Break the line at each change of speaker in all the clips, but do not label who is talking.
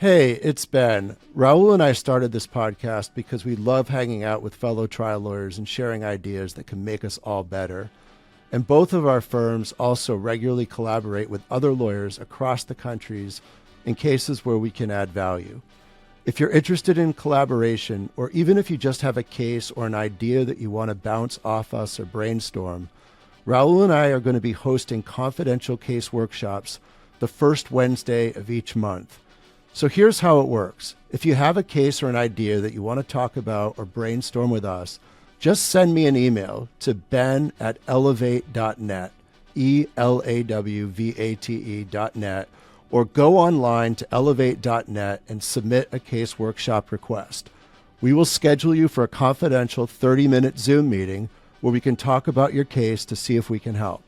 Hey, it's Ben. Rahul and I started this podcast because we love hanging out with fellow trial lawyers and sharing ideas that can make us all better. And both of our firms also regularly collaborate with other lawyers across the countries in cases where we can add value. If you're interested in collaboration, or even if you just have a case or an idea that you want to bounce off us or brainstorm, Rahul and I are going to be hosting confidential case workshops the first Wednesday of each month. So here's how it works. If you have a case or an idea that you want to talk about or brainstorm with us, just send me an email to ben@elevate.net, ELAWVATE.net, or go online to elevate.net and submit a case workshop request. We will schedule you for a confidential 30-minute Zoom meeting where we can talk about your case to see if we can help.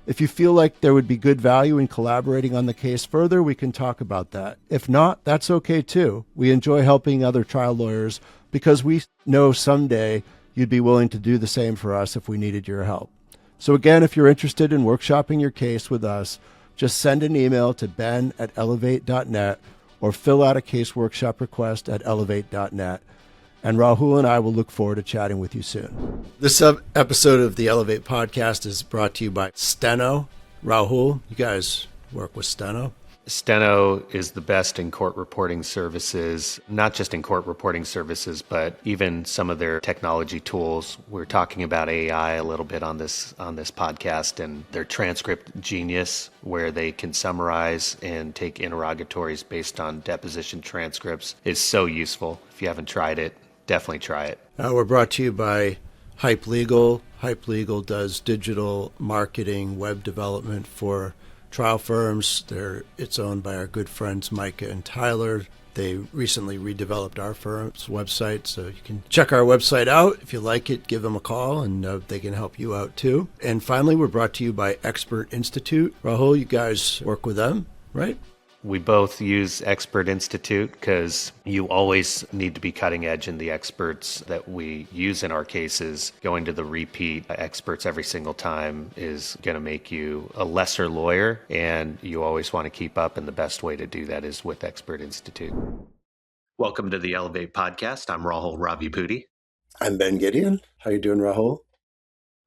If you feel like there would be good value in collaborating on the case further, we can talk about that. If not, that's okay too. We enjoy helping other trial lawyers because we know someday you'd be willing to do the same for us if we needed your help. So again, if you're interested in workshopping your case with us, just send an email to ben@elevate.net or fill out a case workshop request at elevate.net. And Rahul and I will look forward to chatting with you soon. This episode of the Elevate podcast is brought to you by Steno. Rahul, you guys work with Steno?
Steno is the best in court reporting services, not just in court reporting services, but even some of their technology tools. We're talking about AI a little bit on this podcast, and their transcript genius, where they can summarize and take interrogatories based on deposition transcripts, is so useful. If you haven't tried it, definitely try it.
We're brought to you by Hype Legal. Hype Legal does digital marketing, web development for trial firms. It's owned by our good friends Micah and Tyler. They recently redeveloped our firm's website, so you can check our website out. If you like it, give them a call, and they can help you out too. And finally, we're brought to you by Expert Institute. Rahul, you guys work with them, right?
We both use Expert Institute because you always need to be cutting edge in the experts that we use in our cases. Going to the repeat experts every single time is going to make you a lesser lawyer, and you always want to keep up, and the best way to do that is with Expert Institute. Welcome to the Elevate podcast. I'm Rahul Ravipudi.
I'm Ben Gideon. How you doing, Rahul?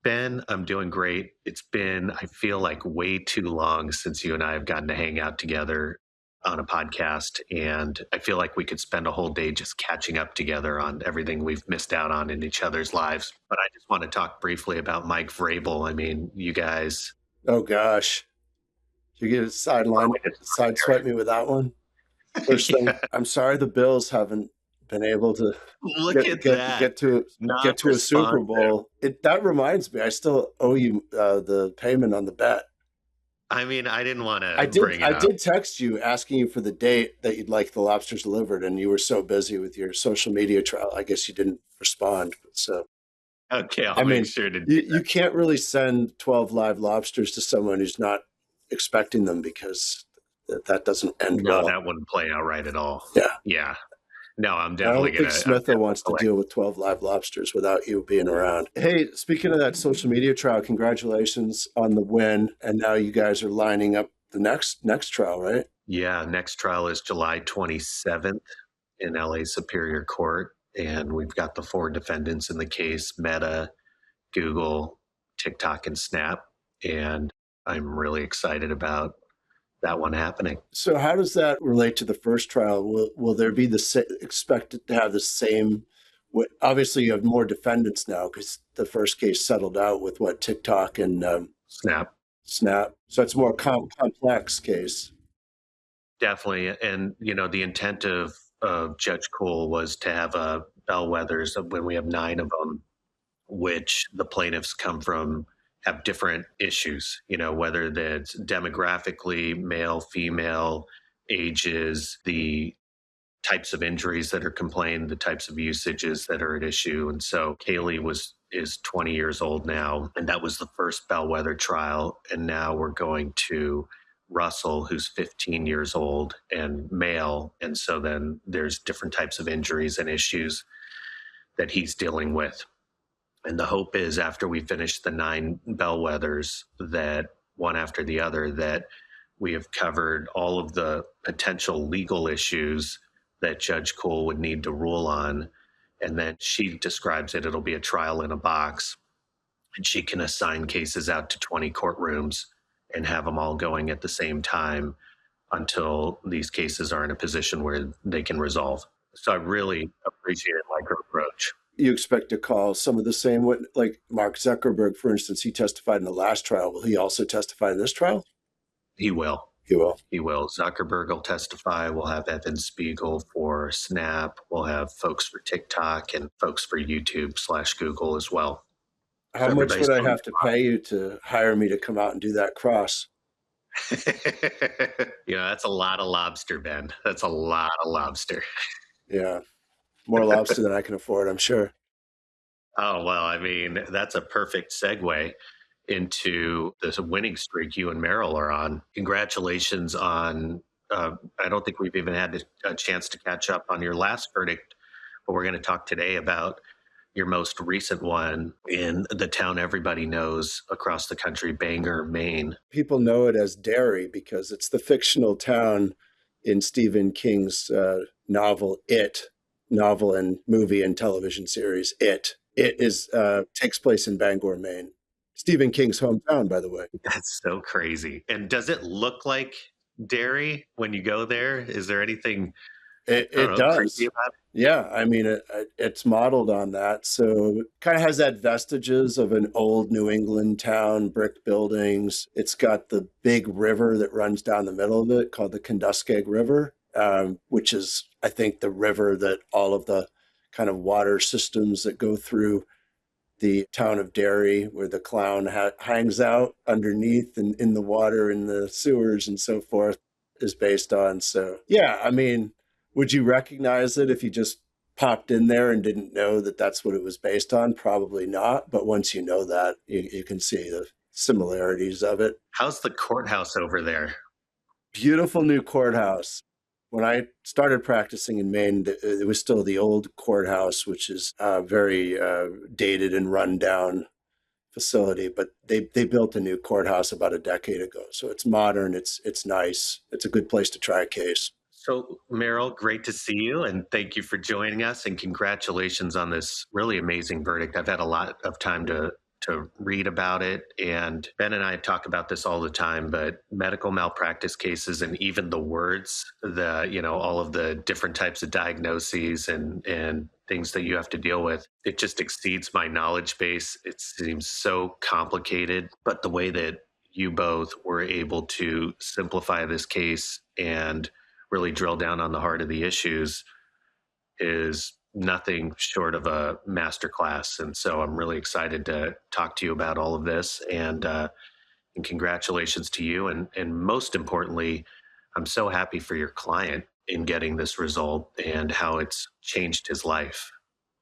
Ben, I'm doing great. It's been, I feel like, way too long since you and I have gotten to hang out together on a podcast. And I feel like we could spend a whole day just catching up together on everything we've missed out on in each other's lives. But I just want to talk briefly about Mike Vrabel. I mean, you guys.
Oh, gosh. You get a sideswipe me with that one? First thing, I'm sorry the Bills haven't been able to get to a Super Bowl. That reminds me, I still owe you the payment on the bet.
I mean, I didn't want to bring it up.
I did text you asking you for the date that you'd like the lobsters delivered, and you were so busy with your social media trial. I guess you didn't respond. So,
okay, I'll make sure to do that.
You can't really send 12 live lobsters to someone who's not expecting them, because that doesn't end well.
No, that wouldn't play out right at all. Yeah. No, I'm definitely
going to. I don't think Smitha wants to deal with 12 live lobsters without you being around. Hey, speaking of that social media trial, congratulations on the win. And now you guys are lining up the next trial, right?
Yeah, next trial is July 27th in LA Superior Court. And we've got the 4 defendants in the case: Meta, Google, TikTok, and Snap. And I'm really excited about that one happening.
So how does that relate to the first trial? Will there be expected to have the same? Obviously, you have more defendants now because the first case settled out with TikTok and
Snap.
So it's a more complex case.
Definitely. And, the intent of Judge Cole was to have bellwethers when we have 9 of them, which the plaintiffs come from, have different issues, whether that's demographically, male, female, ages, the types of injuries that are complained, the types of usages that are at issue. And so Kaylee is 20 years old now, and that was the first bellwether trial. And now we're going to Russell, who's 15 years old and male. And so then there's different types of injuries and issues that he's dealing with. And the hope is, after we finish the 9 bellwethers, that one after the other, that We have covered all of the potential legal issues that Judge Cole would need to rule on. And then she describes it, it'll be a trial in a box. And she can assign cases out to 20 courtrooms and have them all going at the same time until these cases are in a position where they can resolve. So I really appreciated like her approach.
You expect to call some of the same, what, like Mark Zuckerberg, for instance, he testified in the last trial. Will he also testify in this trial?
He will.
He will.
He will. Zuckerberg will testify. We'll have Evan Spiegel for Snap. We'll have folks for TikTok and folks for YouTube/Google as well.
How
So
much
everybody's
would I
on.
have to pay you to hire me to come out and do that cross?
That's a lot of lobster, Ben. That's a lot of lobster.
Yeah, more lobster than I can afford, I'm sure.
Oh, well, I mean, that's a perfect segue into this winning streak you and Meryl are on. Congratulations on, I don't think we've even had a chance to catch up on your last verdict, but we're going to talk today about your most recent one in the town everybody knows across the country, Bangor, Maine.
People know it as Derry because it's the fictional town in Stephen King's novel and movie and television series, It. It is takes place in Bangor, Maine. Stephen King's hometown, by the way.
That's so crazy. And does it look like Derry when you go there? Is there anything, I don't
It
know, creepy
does.
about it?
Yeah, I mean, it's modeled on that. So kind of has that vestiges of an old New England town, brick buildings. It's got the big river that runs down the middle of it called the Kentuskeg River, which is, I think, the river that all of the kind of water systems that go through the town of Derry, where the clown hangs out underneath and in the water in the sewers and so forth, is based on. So, yeah, I mean, would you recognize it if you just popped in there and didn't know that that's what it was based on? Probably not. But once you know that, you can see the similarities of it.
How's the courthouse over there?
Beautiful new courthouse. When I started practicing in Maine, it was still the old courthouse, which is very dated and run down facility. But they built a new courthouse about a decade ago, so it's modern. It's nice. It's a good place to try a case.
So, Meryl, great to see you, and thank you for joining us. And congratulations on this really amazing verdict. I've had a lot of time to read about it, and Ben and I talk about this all the time. But medical malpractice cases, and even the words, all of the different types of diagnoses and things that you have to deal with, it just exceeds my knowledge base. It seems so complicated, but the way that you both were able to simplify this case and really drill down on the heart of the issues is nothing short of a masterclass. And so I'm really excited to talk to you about all of this. And congratulations to you. And most importantly, I'm so happy for your client in getting this result and how it's changed his life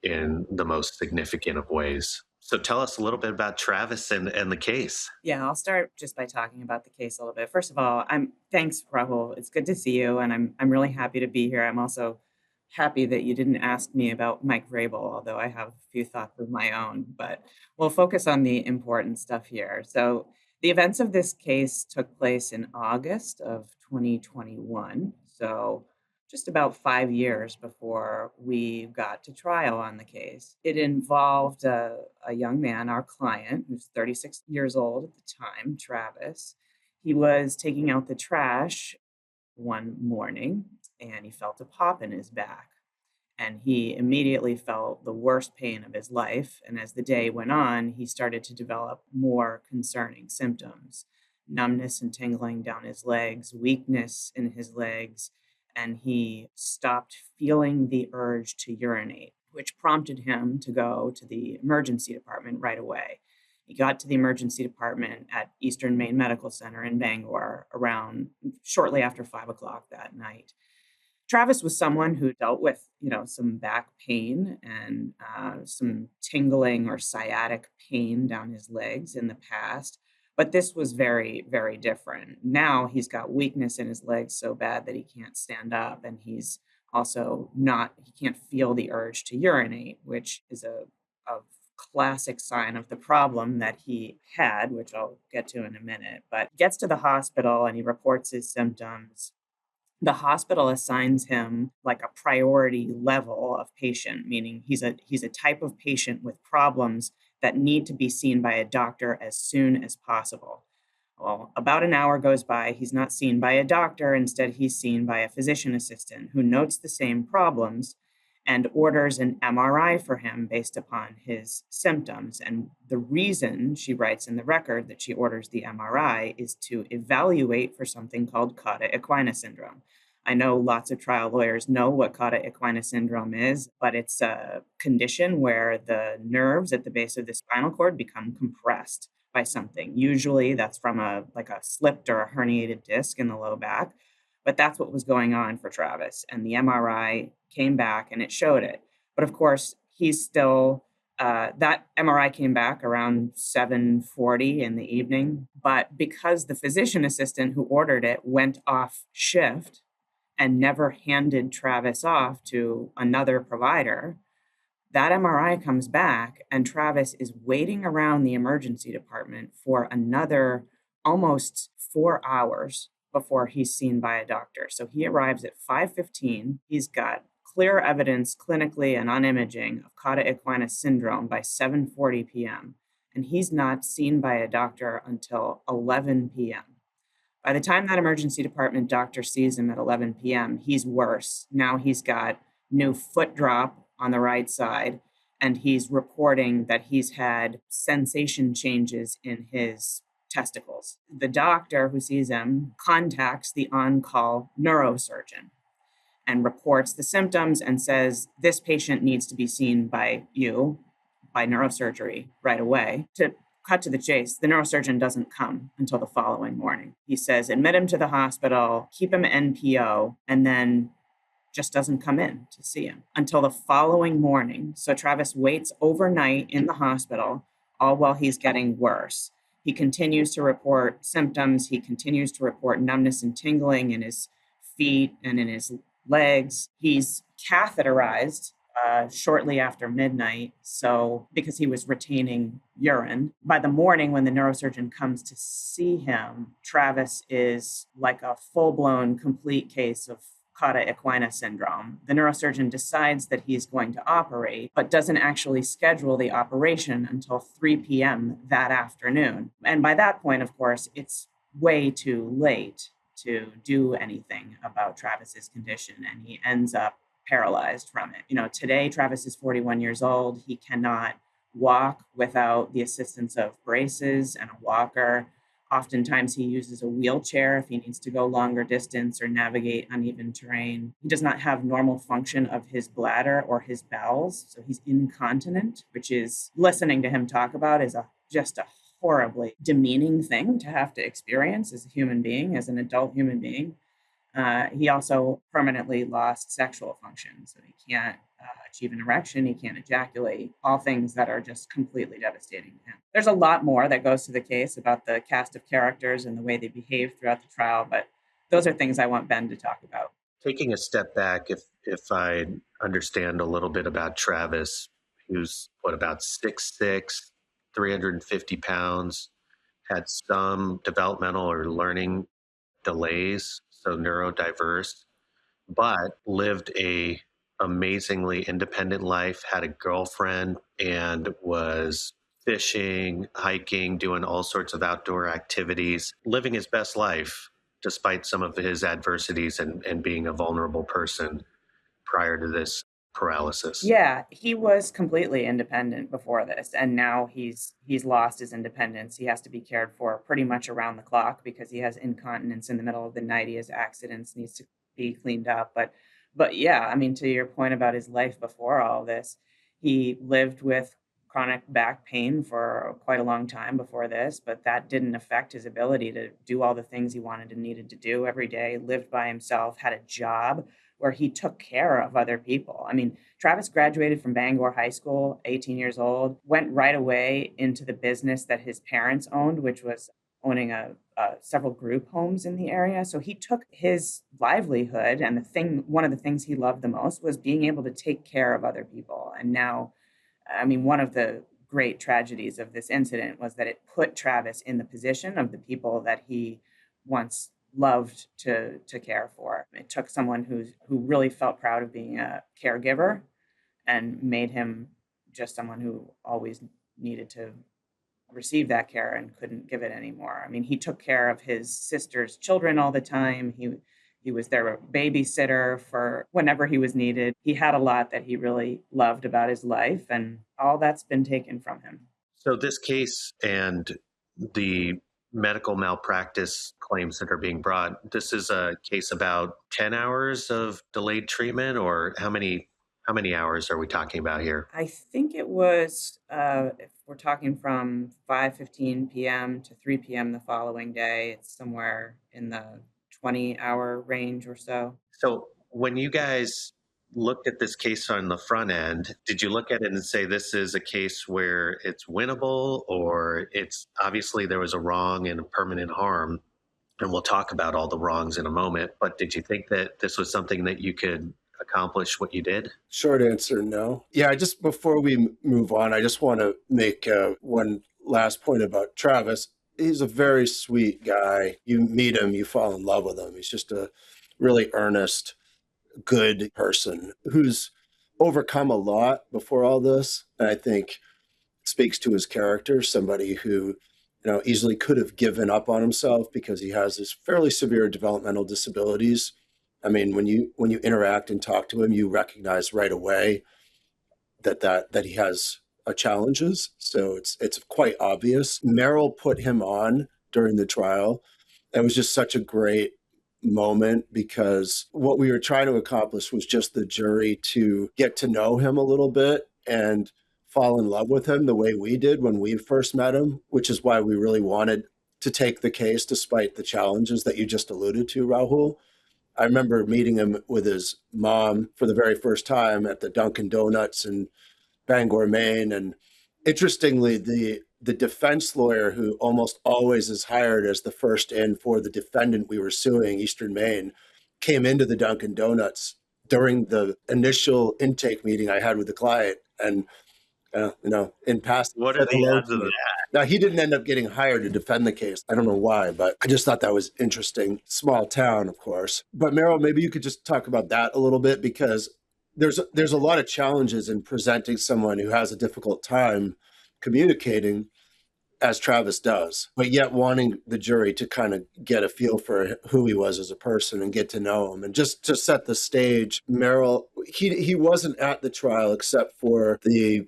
in the most significant of ways. So tell us a little bit about Travis and the case.
Yeah, I'll start just by talking about the case a little bit. First of all, thanks, Rahul. It's good to see you, and I'm really happy to be here. I'm also happy that you didn't ask me about Mike Vrabel, although I have a few thoughts of my own. But we'll focus on the important stuff here. So the events of this case took place in August of 2021. So just about 5 years before we got to trial on the case. It involved a young man, our client, who's 36 years old at the time, Travis. He was taking out the trash one morning and he felt a pop in his back. And he immediately felt the worst pain of his life. And as the day went on, he started to develop more concerning symptoms: numbness and tingling down his legs, weakness in his legs, and he stopped feeling the urge to urinate, which prompted him to go to the emergency department right away. He got to the emergency department at Eastern Maine Medical Center in Bangor around shortly after 5 o'clock that night. Travis was someone who dealt with, some back pain and some tingling or sciatic pain down his legs in the past. But this was very, very different. Now he's got weakness in his legs so bad that he can't stand up. And he's also he can't feel the urge to urinate, which is of classic sign of the problem that he had, which I'll get to in a minute, but gets to the hospital and he reports his symptoms. The hospital assigns him like a priority level of patient, meaning he's a type of patient with problems that need to be seen by a doctor as soon as possible. Well, about an hour goes by. He's not seen by a doctor. Instead, he's seen by a physician assistant who notes the same problems and orders an MRI for him based upon his symptoms. And the reason she writes in the record that she orders the MRI is to evaluate for something called cauda equina syndrome. I know lots of trial lawyers know what cauda equina syndrome is, but it's a condition where the nerves at the base of the spinal cord become compressed by something. Usually that's from a slipped or a herniated disc in the low back. But that's what was going on for Travis. And the MRI came back and it showed it. But of course, he's still that MRI came back around 7:40 in the evening. But because the physician assistant who ordered it went off shift and never handed Travis off to another provider, that MRI comes back and Travis is waiting around the emergency department for another almost 4 hours before he's seen by a doctor. So he arrives at 5:15. He's got clear evidence clinically and on imaging of cauda equina syndrome by 7:40 p.m. And he's not seen by a doctor until 11 p.m. By the time that emergency department doctor sees him at 11 p.m., he's worse. Now he's got new foot drop on the right side, and he's reporting that he's had sensation changes in his testicles. The doctor who sees him contacts the on-call neurosurgeon and reports the symptoms and says, this patient needs to be seen by you, by neurosurgery right away. To cut to the chase, the neurosurgeon doesn't come until the following morning. He says, admit him to the hospital, keep him NPO, and then just doesn't come in to see him until the following morning. So Travis waits overnight in the hospital, all while he's getting worse. He continues to report symptoms. He continues to report numbness and tingling in his feet and in his legs. He's catheterized shortly after midnight, so because he was retaining urine. By the morning, when the neurosurgeon comes to see him, Travis is like a full-blown, complete case of cauda equina syndrome. The neurosurgeon decides that he's going to operate, but doesn't actually schedule the operation until 3 p.m. that afternoon. And by that point, of course, it's way too late to do anything about Travis's condition, and he ends up paralyzed from it. Today, Travis is 41 years old. He cannot walk without the assistance of braces and a walker. Oftentimes he uses a wheelchair if he needs to go longer distance or navigate uneven terrain. He does not have normal function of his bladder or his bowels, so he's incontinent, which is, listening to him talk about, is just a horribly demeaning thing to have to experience as a human being, as an adult human being. He also permanently lost sexual function, so he can't achieve an erection, he can't ejaculate, all things that are just completely devastating to him. There's a lot more that goes to the case about the cast of characters and the way they behave throughout the trial, but those are things I want Ben to talk about.
Taking a step back, if I understand a little bit about Travis, who's about 6'6", 350 pounds, had some developmental or learning delays, so neurodiverse, but lived a amazingly independent life, had a girlfriend, and was fishing, hiking, doing all sorts of outdoor activities, living his best life despite some of his adversities and being a vulnerable person prior to this paralysis.
Yeah, he was completely independent before this, and now he's lost his independence. He has to be cared for pretty much around the clock because he has incontinence in the middle of the night. He has accidents, needs to be cleaned up. But yeah, I mean, to your point about his life before all this, he lived with chronic back pain for quite a long time before this, but that didn't affect his ability to do all the things he wanted and needed to do every day, lived by himself, had a job where he took care of other people. I mean, Travis graduated from Bangor High School, 18 years old, went right away into the business that his parents owned, which was owning several group homes in the area. So he took his livelihood, and one of the things he loved the most was being able to take care of other people. And now, I mean, one of the great tragedies of this incident was that it put Travis in the position of the people that he once loved to care for. It took someone who really felt proud of being a caregiver and made him just someone who always needed to receive that care and couldn't give it anymore. I mean, he took care of his sister's children all the time. He was their babysitter for whenever he was needed. He had a lot that he really loved about his life, and all that's been taken from him.
So this case and the medical malpractice claims that are being brought, this is a case about 10 hours of delayed treatment, or how many hours are we talking about here?
I think it was, if we're talking from 5:15 p.m. to 3 p.m. the following day, it's somewhere in the 20-hour range or so.
So when you guys looked at this case on the front end, did you look at it and say this is a case where it's winnable, or it's obviously there was a wrong and a permanent harm, and we'll talk about all the wrongs in a moment, but did you think that this was something that you could accomplish what you did?
Short answer, no. Yeah, just before we move on, I just want to make one last point about Travis. He's a very sweet guy. You meet him, you fall in love with him. He's just a really earnest, good person who's overcome a lot before all this. And I think speaks to his character, somebody who, easily could have given up on himself because he has this fairly severe developmental disabilities. I mean, when you interact and talk to him, you recognize right away that he has challenges. So it's quite obvious. Meryl put him on during the trial. It was just such a great moment because what we were trying to accomplish was just the jury to get to know him a little bit and fall in love with him the way we did when we first met him, which is why we really wanted to take the case despite the challenges that you just alluded to, Rahul. I remember meeting him with his mom for the very first time at the Dunkin' Donuts in Bangor, Maine. And interestingly, the defense lawyer who almost always is hired as the first in for the defendant we were suing, Eastern Maine, came into the Dunkin' Donuts during the initial intake meeting I had with the client. And, in passing,
What are
said
the
hello
odds
to
of
me.
that?
Now, he didn't end up getting hired to defend the case. I don't know why, but I just thought that was interesting. Small town, of course. But Meryl, maybe you could just talk about that a little bit, because there's a lot of challenges in presenting someone who has a difficult time communicating, as Travis does, but yet wanting the jury to kind of get a feel for who he was as a person and get to know him. And just to set the stage, Meryl, he wasn't at the trial except for the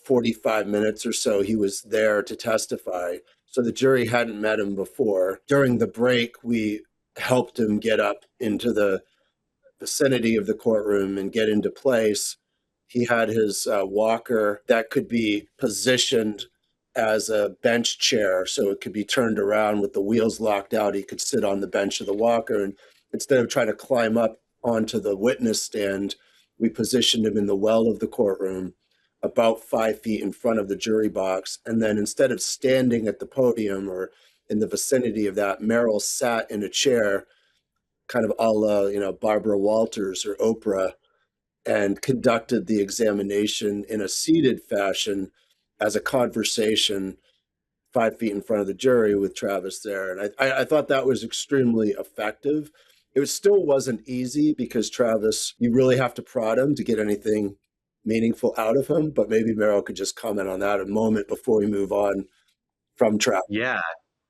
45 minutes or so he was there to testify. So the jury hadn't met him before. During the break, we helped him get up into the vicinity of the courtroom and get into place. He had his walker that could be positioned as a bench chair, so it could be turned around with the wheels locked out. He could sit on the bench of the walker, and instead of trying to climb up onto the witness stand, we positioned him in the well of the courtroom about 5 feet in front of the jury box. And then instead of standing at the podium or in the vicinity of that, Meryl sat in a chair, kind of a la, Barbara Walters or Oprah, and conducted the examination in a seated fashion as a conversation 5 feet in front of the jury with Travis there. And I thought that was extremely effective. Still wasn't easy because Travis, you really have to prod him to get anything meaningful out of him. But maybe Meryl could just comment on that a moment before we move on from Travis.
Yeah.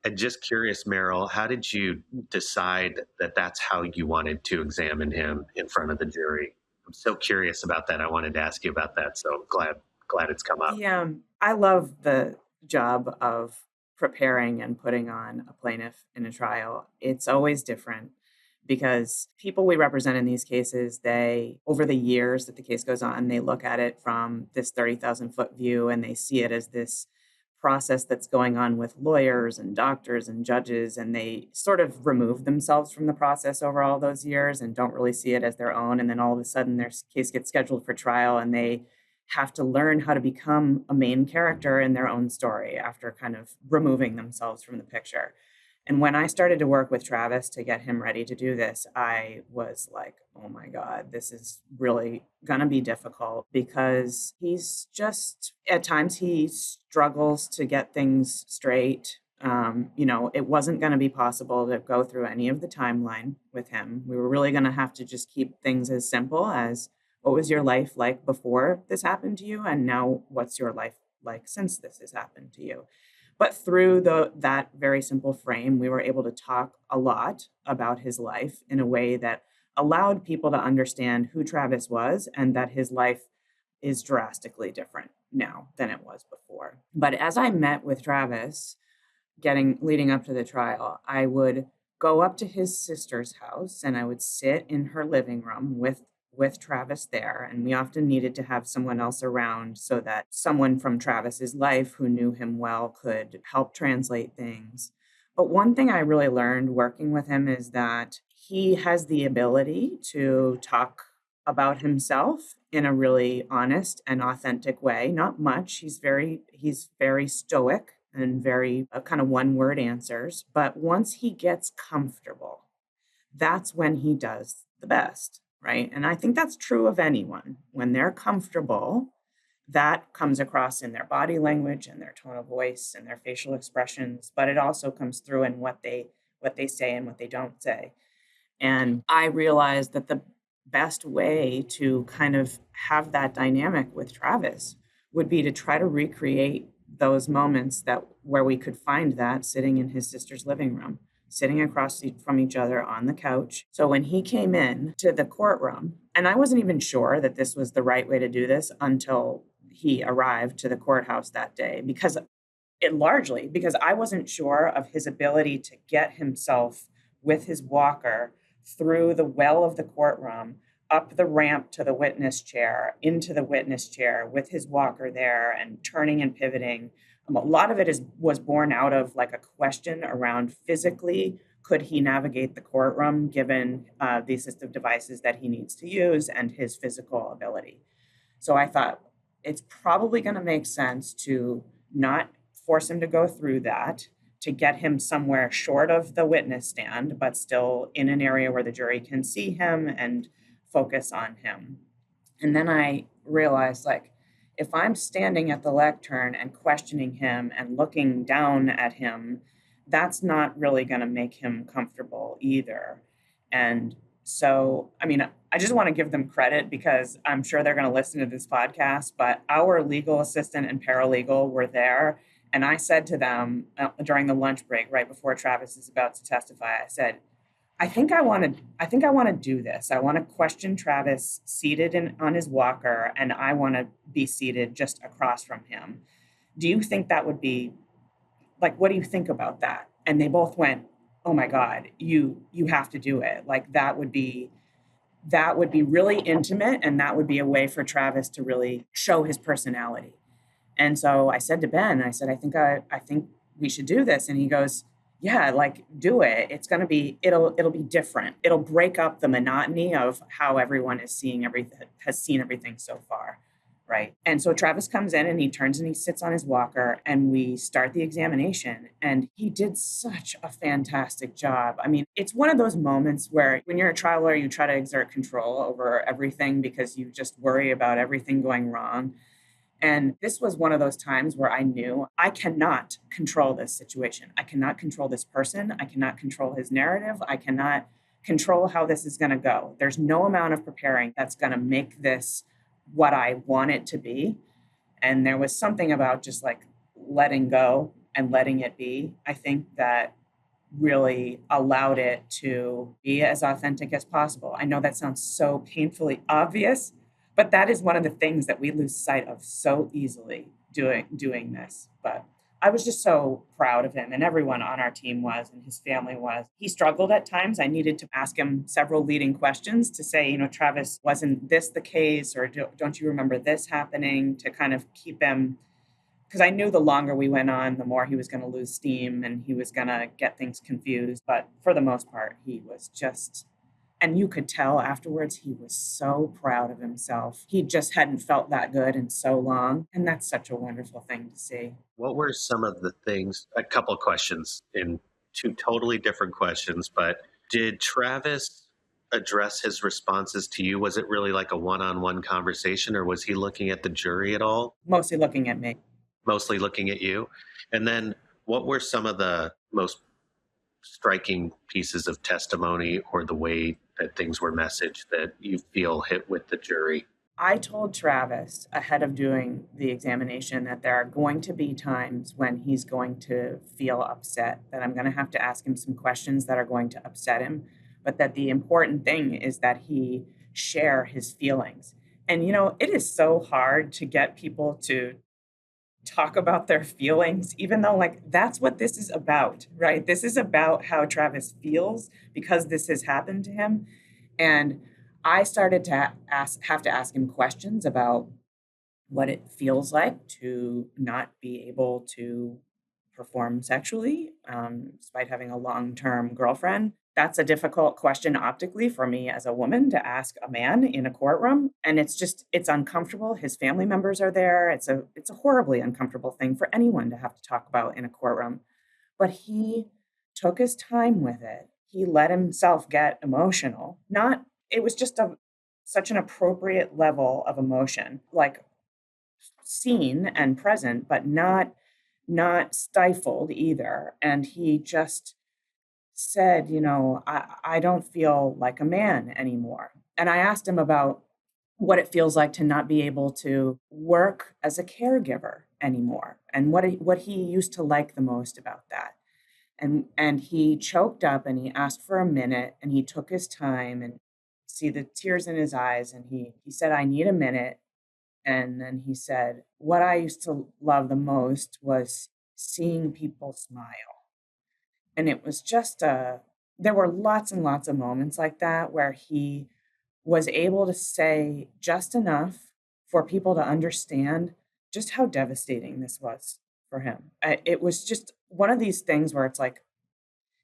And just curious, Meryl, how did you decide that that's how you wanted to examine him in front of the jury? I'm so curious about that. I wanted to ask you about that. So I'm glad it's come up.
Yeah, I love the job of preparing and putting on a plaintiff in a trial. It's always different because people we represent in these cases, they, over the years that the case goes on, they look at it from this 30,000-foot view and they see it as this process that's going on with lawyers and doctors and judges, and they sort of remove themselves from the process over all those years and don't really see it as their own. And then all of a sudden their case gets scheduled for trial and they have to learn how to become a main character in their own story after kind of removing themselves from the picture. And when I started to work with Travis to get him ready to do this, I was like, oh my God, this is really going to be difficult because he's just, at times, he struggles to get things straight. It wasn't going to be possible to go through any of the timeline with him. We were really going to have to just keep things as simple as what was your life like before this happened to you? And now what's your life like since this has happened to you? But through that very simple frame, we were able to talk a lot about his life in a way that allowed people to understand who Travis was and that his life is drastically different now than it was before. But as I met with Travis, leading up to the trial, I would go up to his sister's house and I would sit in her living room with Travis there. And we often needed to have someone else around so that someone from Travis's life who knew him well could help translate things. But one thing I really learned working with him is that he has the ability to talk about himself in a really honest and authentic way. Not much. He's very stoic and very kind of one word answers. But once he gets comfortable, that's when he does the best, right? And I think that's true of anyone. When they're comfortable, that comes across in their body language and their tone of voice and their facial expressions, but it also comes through in what they say and what they don't say. And I realized that the best way to kind of have that dynamic with Travis would be to try to recreate those moments where we could find that sitting in his sister's living room, sitting across from each other on the couch. So when he came in to the courtroom, and I wasn't even sure that this was the right way to do this until he arrived to the courthouse that day, because I wasn't sure of his ability to get himself with his walker through the well of the courtroom, up the ramp to the witness chair, into the witness chair with his walker there and turning and pivoting. A lot of it was born out of like a question around physically, could he navigate the courtroom given the assistive devices that he needs to use and his physical ability. So I thought it's probably going to make sense to not force him to go through that, to get him somewhere short of the witness stand, but still in an area where the jury can see him and focus on him. And then I realized, like, if I'm standing at the lectern and questioning him and looking down at him, that's not really going to make him comfortable either. And so, I mean, I just want to give them credit because I'm sure they're going to listen to this podcast, but our legal assistant and paralegal were there. And I said to them during the lunch break, right before Travis is about to testify, I said, I think I want to do this. I want to question Travis seated on his walker, and I want to be seated just across from him. Do you think that would be like, what do you think about that? And they both went, oh my God, you have to do it. Like that would be really intimate, and that would be a way for Travis to really show his personality. And so I said to Ben, I said, I think we should do this. And he goes, yeah, like do it. It'll be different. It'll break up the monotony of how everyone has seen everything so far. Right. And so Travis comes in and he turns and he sits on his walker and we start the examination. And he did such a fantastic job. I mean, it's one of those moments where when you're a trial lawyer, you try to exert control over everything because you just worry about everything going wrong. And this was one of those times where I knew I cannot control this situation. I cannot control this person. I cannot control his narrative. I cannot control how this is going to go. There's no amount of preparing that's going to make this what I want it to be. And there was something about just like letting go and letting it be, I think, that really allowed it to be as authentic as possible. I know that sounds so painfully obvious, but that is one of the things that we lose sight of so easily doing this. But I was just so proud of him, and everyone on our team was, and his family was. He struggled at times. I needed to ask him several leading questions to say, Travis, wasn't this the case? Or don't you remember this happening? To kind of keep him, because I knew the longer we went on, the more he was going to lose steam and he was going to get things confused. But for the most part, he was just... And you could tell afterwards, he was so proud of himself. He just hadn't felt that good in so long. And that's such a wonderful thing to see.
What were some of the things, a couple of questions in two totally different questions, but did Travis address his responses to you? Was it really like a one-on-one conversation, or was he looking at the jury at all?
Mostly looking at me.
Mostly looking at you. And then what were some of the most striking pieces of testimony or the way that things were messaged that you feel hit with the jury?
I told Travis ahead of doing the examination that there are going to be times when he's going to feel upset, that I'm going to have to ask him some questions that are going to upset him, but that the important thing is that he share his feelings. And, it is so hard to get people to talk about their feelings, even though, like, that's what this is about, right? This is about how Travis feels because this has happened to him. And I started to have to ask him questions about what it feels like to not be able to perform sexually, despite having a long-term girlfriend. That's a difficult question optically for me as a woman to ask a man in a courtroom. And it's uncomfortable. His family members are there. It's a horribly uncomfortable thing for anyone to have to talk about in a courtroom. But he took his time with it. He let himself get emotional. Not, it was just such an appropriate level of emotion, like seen and present, but not stifled either. And he just said, I don't feel like a man anymore. And I asked him about what it feels like to not be able to work as a caregiver anymore, and what he used to like the most about that. And he choked up and he asked for a minute and he took his time and see the tears in his eyes, and he said, I need a minute. And then he said, what I used to love the most was seeing people smile. And it was there were lots and lots of moments like that where he was able to say just enough for people to understand just how devastating this was for him. It was just one of these things where it's like,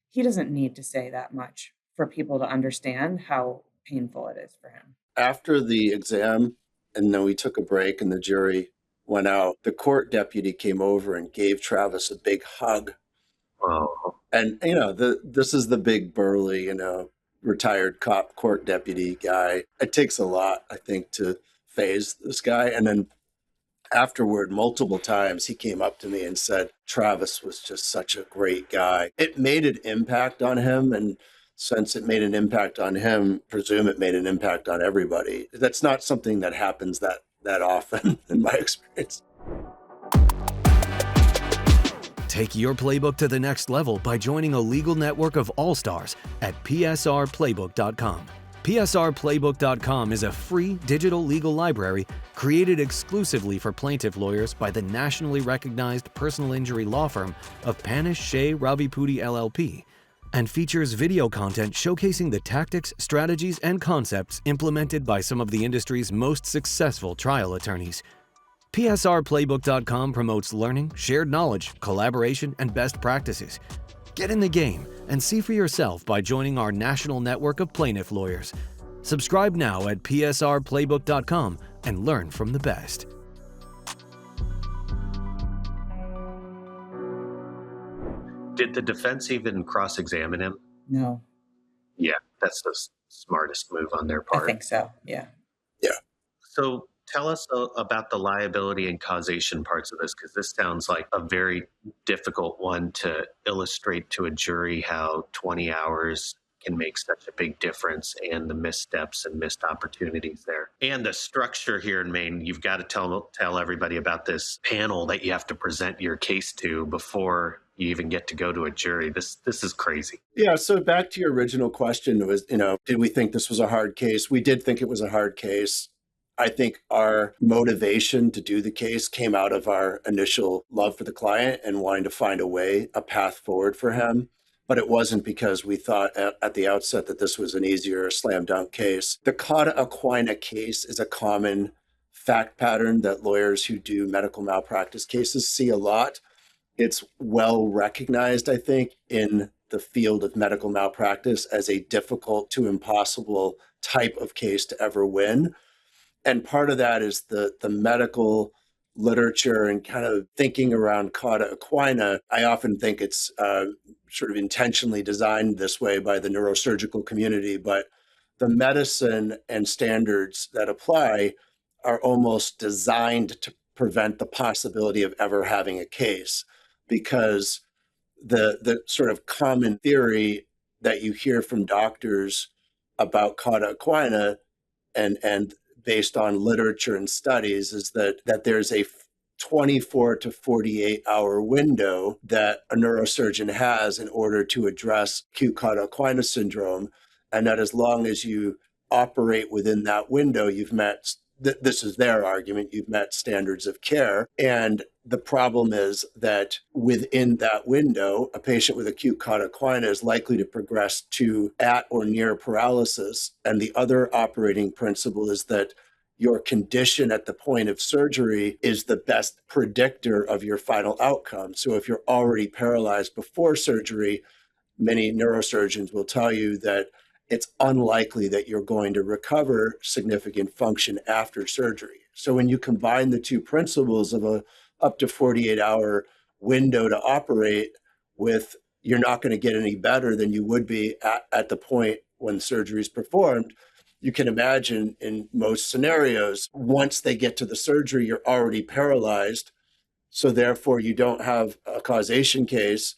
he doesn't need to say that much for people to understand how painful it is for him.
After the exam, and then we took a break and the jury went out, the court deputy came over and gave Travis a big hug.
Oh,
And, this is the big burly, retired cop court deputy guy. It takes a lot, I think, to phase this guy. And then afterward, multiple times, he came up to me and said, Travis was just such a great guy. It made an impact on him. And since it made an impact on him, presume it made an impact on everybody. That's not something that happens that often in my experience.
Take your playbook to the next level by joining a legal network of all-stars at psrplaybook.com. psrplaybook.com is a free digital legal library created exclusively for plaintiff lawyers by the nationally recognized personal injury law firm of Rahul Ravipudi LLP, and features video content showcasing the tactics, strategies, and concepts implemented by some of the industry's most successful trial attorneys. PSRplaybook.com promotes learning, shared knowledge, collaboration, and best practices. Get in the game and see for yourself by joining our national network of plaintiff lawyers. Subscribe now at PSRplaybook.com and learn from the best.
did the defense even cross-examine him?
No,
Yeah, that's the smartest move on their
I
part.
think so. Yeah.
So tell us about the liability and causation parts of this, because this sounds like a very difficult one to illustrate to a jury how 20 hours can make such a big difference, and the missteps and missed opportunities there. And the structure here in Maine, you've got to tell everybody about this panel that you have to present your case to before you even get to go to a jury. This is crazy.
Yeah. So back to your original question was, did we think this was a hard case? We did think it was a hard case. I think our motivation to do the case came out of our initial love for the client and wanting to find a path forward for him. But it wasn't because we thought at the outset that this was an easier slam dunk case. The cauda equina case is a common fact pattern that lawyers who do medical malpractice cases see a lot. It's well recognized, I think, in the field of medical malpractice as a difficult to impossible type of case to ever win. And part of that is the medical literature and kind of thinking around cauda equina. I often think it's sort of intentionally designed this way by the neurosurgical community, but the medicine and standards that apply are almost designed to prevent the possibility of ever having a case, because the sort of common theory that you hear from doctors about cauda equina and based on literature and studies is that there's a 24 to 48 hour window that a neurosurgeon has in order to address acute cauda equina syndrome, and that as long as you operate within that window, you've met, this is their argument, you've met standards of care. And the problem is that within that window, a patient with acute cauda equina is likely to progress to at or near paralysis. And the other operating principle is that your condition at the point of surgery is the best predictor of your final outcome. So if you're already paralyzed before surgery, many neurosurgeons will tell you that it's unlikely that you're going to recover significant function after surgery. So when you combine the two principles of a up to 48-hour window to operate with, you're not going to get any better than you would be at the point when surgery is performed, you can imagine in most scenarios, once they get to the surgery, you're already paralyzed. So therefore, you don't have a causation case,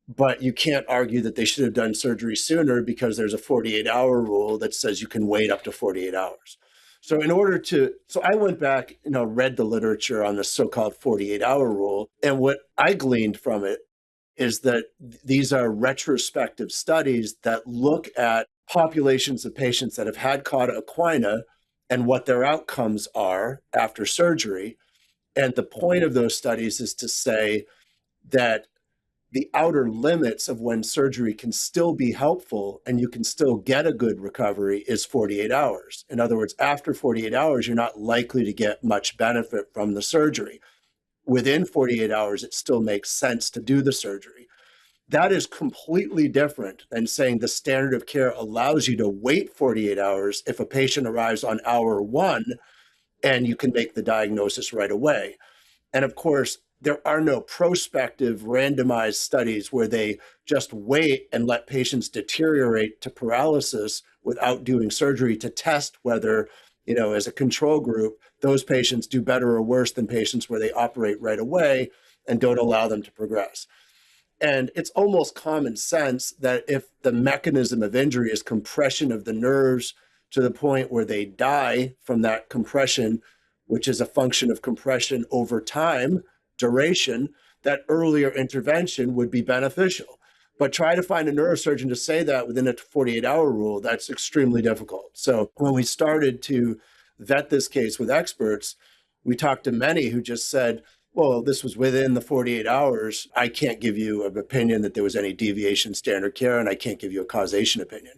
but you can't argue that they should have done surgery sooner because there's a 48-hour rule that says you can wait up to 48 hours. So so I went back, read the literature on the so-called 48-hour rule. And what I gleaned from it is that these are retrospective studies that look at populations of patients that have had cauda equina and what their outcomes are after surgery. And the point of those studies is to say that the outer limits of when surgery can still be helpful and you can still get a good recovery is 48 hours. In other words, after 48 hours, you're not likely to get much benefit from the surgery. Within 48 hours, it still makes sense to do the surgery. That is completely different than saying the standard of care allows you to wait 48 hours if a patient arrives on hour 1 and you can make the diagnosis right away. And of course, there are no prospective randomized studies where they just wait and let patients deteriorate to paralysis without doing surgery to test whether, as a control group, those patients do better or worse than patients where they operate right away and don't allow them to progress. And it's almost common sense that if the mechanism of injury is compression of the nerves to the point where they die from that compression, which is a function of compression over time, duration, that earlier intervention would be beneficial. But try to find a neurosurgeon to say that within a 48-hour rule, that's extremely difficult. So when we started to vet this case with experts, we talked to many who just said, well, this was within the 48 hours. I can't give you an opinion that there was any deviation standard care, and I can't give you a causation opinion.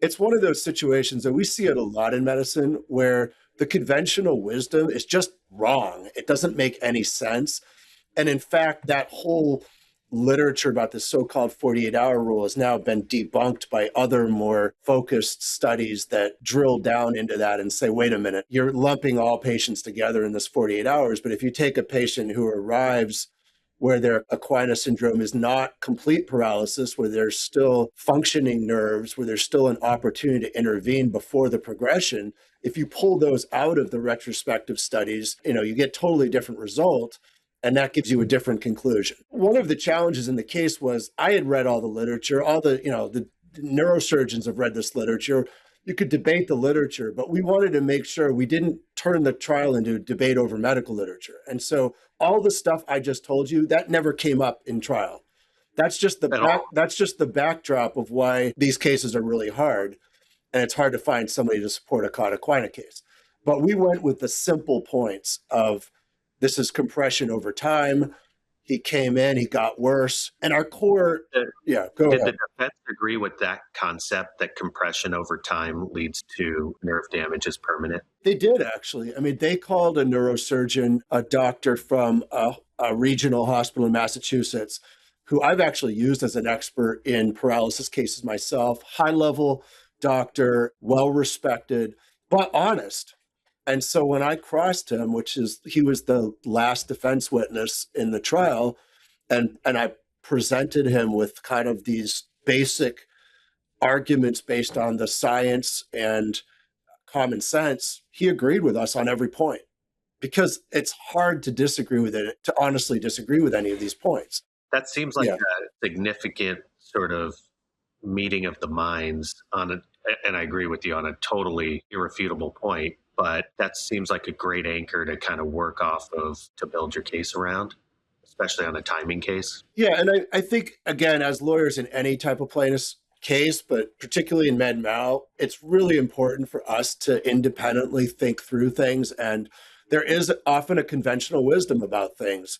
It's one of those situations that we see it a lot in medicine where the conventional wisdom is just wrong. It doesn't make any sense. And in fact, that whole literature about the so-called 48-hour rule has now been debunked by other more focused studies that drill down into that and say, wait a minute, you're lumping all patients together in this 48 hours. But if you take a patient who arrives where their equina syndrome is not complete paralysis, where there's still functioning nerves, where there's still an opportunity to intervene before the progression, if you pull those out of the retrospective studies, you get totally different result. And that gives you a different conclusion. One of the challenges in the case was I had read all the literature, all the neurosurgeons have read this literature. You could debate the literature, but we wanted to make sure we didn't turn the trial into a debate over medical literature. And so all the stuff I just told you, that never came up in trial. That's just the backdrop of why these cases are really hard. And it's hard to find somebody to support a cauda equina case. But we went with the simple points of, this is compression over time. He came in, he got worse. And our core, go ahead.
Did the defense agree with that concept that compression over time leads to nerve damage is permanent?
They did, actually. I mean, they called a neurosurgeon, a doctor from a regional hospital in Massachusetts, who I've actually used as an expert in paralysis cases myself. High-level doctor, well-respected, but honest. And so when I crossed him, he was the last defense witness in the trial, and I presented him with kind of these basic arguments based on the science and common sense, he agreed with us on every point, because it's hard to disagree with it, to honestly disagree with any of these points.
That seems like
Yeah.
a significant sort of meeting of the minds on a, and I agree with you on a totally irrefutable point, but that seems like a great anchor to kind of work off of to build your case around, especially on a timing case.
Yeah, and I think, again, as lawyers in any type of plaintiff's case, but particularly in med mal, it's really important for us to independently think through things. And there is often a conventional wisdom about things.